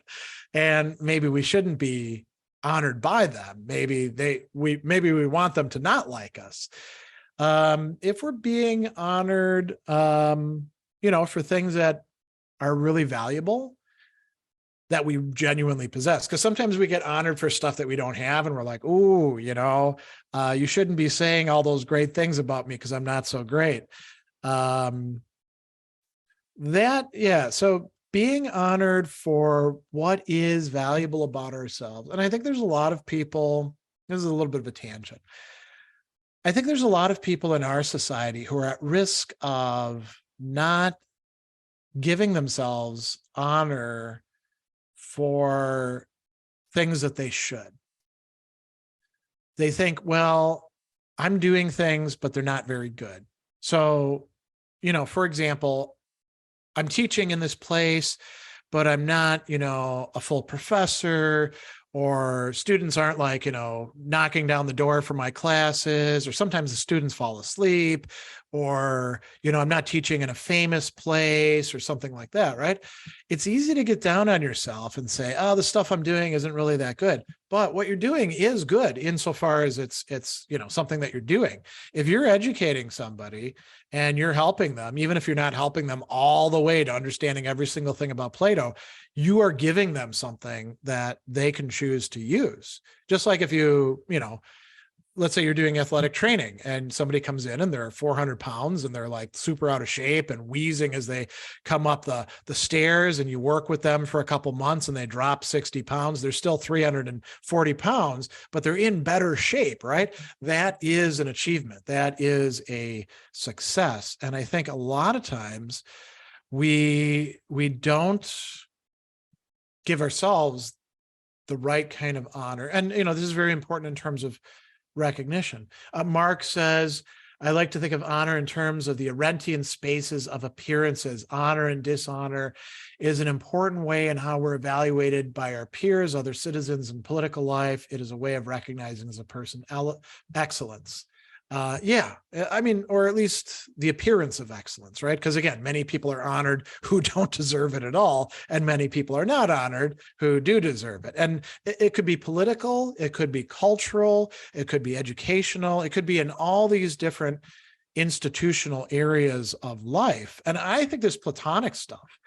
And maybe we shouldn't be honored by them. Maybe we want them to not like us. If we're being honored, for things that are really valuable, that we genuinely possess, because sometimes we get honored for stuff that we don't have, and we're like, ooh, you shouldn't be saying all those great things about me because I'm not so great. So being honored for what is valuable about ourselves. And I think there's a lot of people, this is a little bit of a tangent. I think there's a lot of people in our society who are at risk of not giving themselves honor for things that they should. They think, well, I'm doing things, but they're not very good. So, for example, I'm teaching in this place, but I'm not, a full professor, or students aren't like, knocking down the door for my classes, or sometimes the students fall asleep, or, I'm not teaching in a famous place or something like that, right? It's easy to get down on yourself and say, oh, the stuff I'm doing isn't really that good. But what you're doing is good insofar as it's something that you're doing. If you're educating somebody and you're helping them, even if you're not helping them all the way to understanding every single thing about Plato, you are giving them something that they can choose to use. Just like if let's say you're doing athletic training and somebody comes in and they're 400 pounds and they're like super out of shape and wheezing as they come up the stairs, and you work with them for a couple months and they drop 60 pounds. They're still 340 pounds, but they're in better shape, right? That is an achievement. That is a success. And I think a lot of times we don't give ourselves the right kind of honor. And, this is very important in terms of recognition. Mark says, I like to think of honor in terms of the Arentian spaces of appearances. Honor and dishonor is an important way in how we're evaluated by our peers, other citizens in political life. It is a way of recognizing as a person excellence. Or at least the appearance of excellence, right? Because again, many people are honored who don't deserve it at all, and many people are not honored who do deserve it. And it could be political, it could be cultural, it could be educational, it could be in all these different institutional areas of life. And I think this Platonic stuff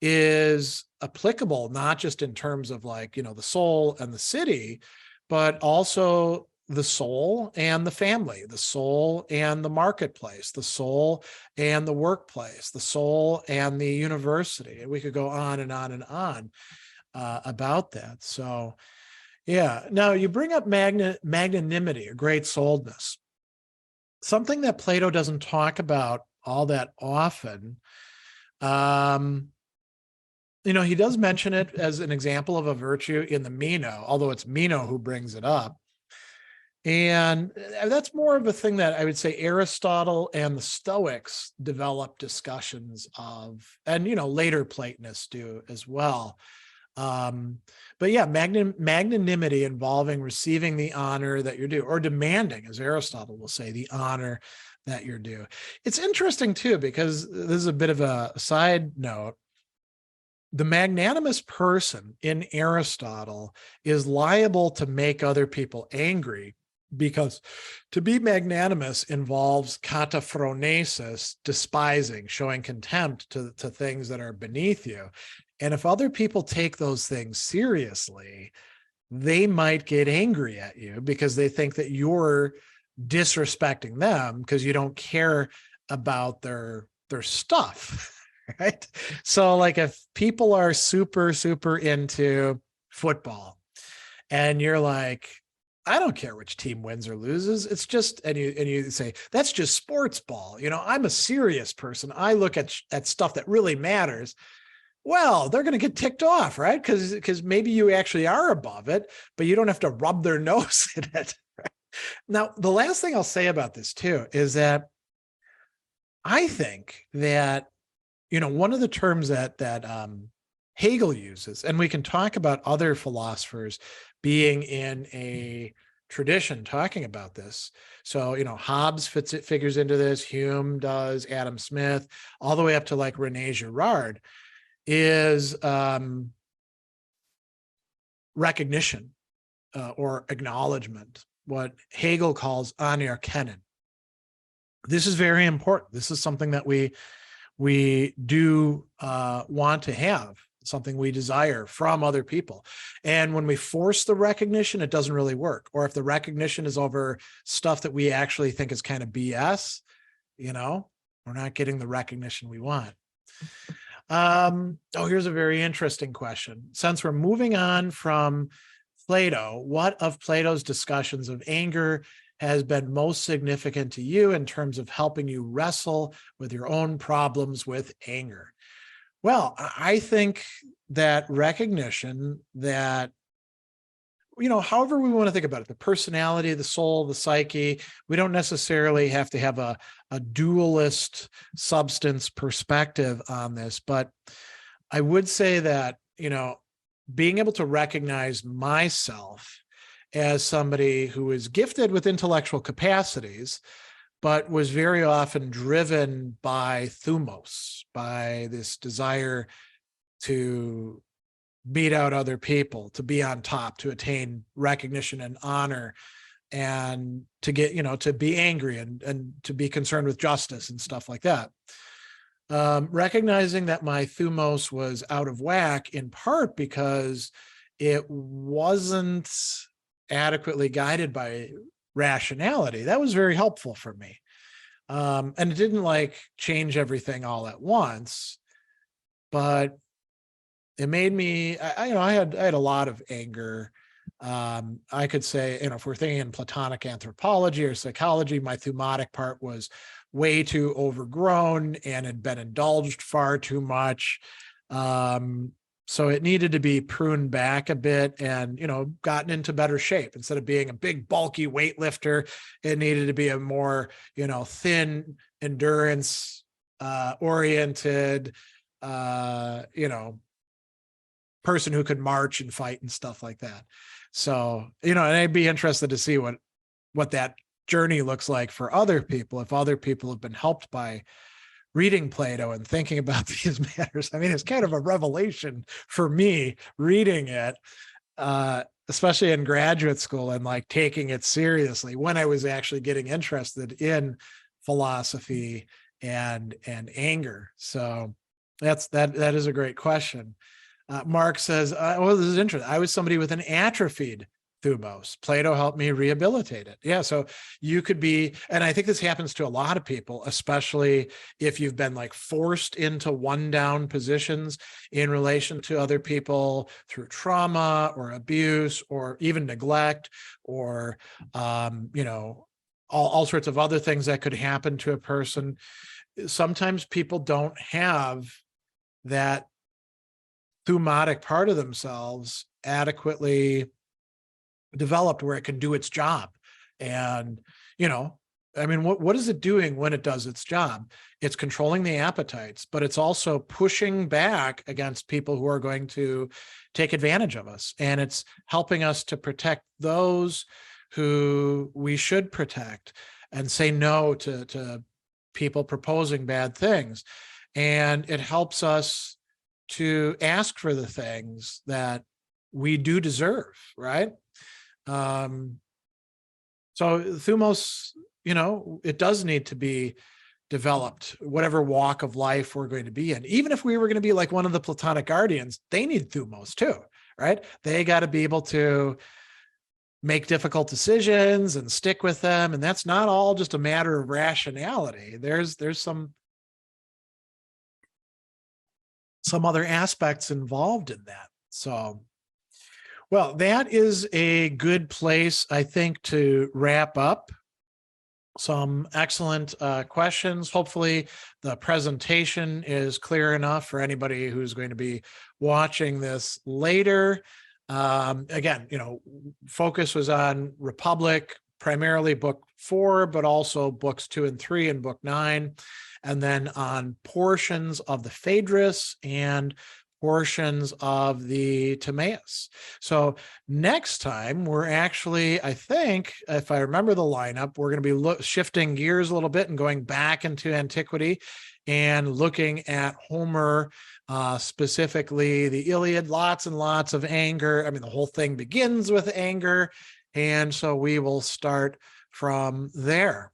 is applicable not just in terms of the soul and the city, but also the soul and the family, the soul and the marketplace, the soul and the workplace, the soul and the university. And we could go on and on and on about that. So, yeah. Now you bring up magnanimity, or great souledness, something that Plato doesn't talk about all that often. He does mention it as an example of a virtue in the Meno, although it's Meno who brings it up. And that's more of a thing that I would say Aristotle and the Stoics developed discussions of, and, later Platonists do as well. But yeah, magnanimity involving receiving the honor that you're due, or demanding, as Aristotle will say, the honor that you're due. It's interesting too, because this is a bit of a side note. The magnanimous person in Aristotle is liable to make other people angry, because to be magnanimous involves kataphronesis, despising, showing contempt to things that are beneath you. And if other people take those things seriously, they might get angry at you because they think that you're disrespecting them because you don't care about their stuff. Right. So like if people are super, super into football and you're like, I don't care which team wins or loses. It's just, and you say, that's just sports ball. I'm a serious person. I look at stuff that really matters. Well, they're going to get ticked off, right? Because maybe you actually are above it, but you don't have to rub their nose in it. Right? Now, the last thing I'll say about this too is that I think that one of the terms that Hegel uses, and we can talk about other philosophers being in a tradition talking about this. So, Hobbes figures into this, Hume does, Adam Smith, all the way up to like René Girard, is recognition or acknowledgement, what Hegel calls anerkennen. This is very important. This is something that we do want to have, something we desire from other people. And when we force the recognition, it doesn't really work. Or if the recognition is over stuff that we actually think is kind of BS, we're not getting the recognition we want. Here's a very interesting question. Since we're moving on from Plato, what of Plato's discussions of anger has been most significant to you in terms of helping you wrestle with your own problems with anger? Well, I think that recognition that, however we want to think about it, the personality, the soul, the psyche, we don't necessarily have to have a dualist substance perspective on this, but I would say that, being able to recognize myself as somebody who is gifted with intellectual capacities, but was very often driven by Thumos, by this desire to beat out other people, to be on top, to attain recognition and honor, and to get, to be angry and to be concerned with justice and stuff like that. Recognizing that my Thumos was out of whack, in part because it wasn't adequately guided by rationality. That was very helpful for me. And it didn't change everything all at once, but it made me, I had a lot of anger. I could say, if we're thinking in Platonic anthropology or psychology, my thumotic part was way too overgrown and had been indulged far too much. So it needed to be pruned back a bit and, gotten into better shape. Instead of being a big, bulky weightlifter, it needed to be a more, thin, endurance oriented, person who could march and fight and stuff like that. So, and I'd be interested to see what that journey looks like for other people, if other people have been helped by reading Plato and thinking about these matters. I mean, it's kind of a revelation for me reading it, especially in graduate school, and taking it seriously when I was actually getting interested in philosophy and anger. So that is a great question. Mark says, this is interesting. I was somebody with an atrophied Thumos. Plato helped me rehabilitate it. Yeah, so you could be, and I think this happens to a lot of people, especially if you've been forced into one down positions in relation to other people through trauma or abuse or even neglect or, all sorts of other things that could happen to a person. Sometimes people don't have that thumotic part of themselves adequately developed where it can do its job. And, what is it doing when it does its job? It's controlling the appetites, but it's also pushing back against people who are going to take advantage of us. And it's helping us to protect those who we should protect. and say no to people proposing bad things. And it helps us to ask for the things that we do deserve, right? So Thumos, it does need to be developed, whatever walk of life we're going to be in. Even if we were going to be like one of the Platonic guardians, they need Thumos too, right? They got to be able to make difficult decisions and stick with them. And that's not all just a matter of rationality. There's some other aspects involved in that. So, well, that is a good place, I think, to wrap up. Some excellent questions. Hopefully the presentation is clear enough for anybody who's going to be watching this later. Again, focus was on Republic, primarily book 4, but also books 2 and 3 and book 9, and then on portions of the Phaedrus and portions of the Timaeus. So next time we're actually, I think, if I remember the lineup, we're going to be shifting gears a little bit and going back into antiquity and looking at Homer, specifically the Iliad. Lots and lots of anger. I mean, the whole thing begins with anger. And so we will start from there.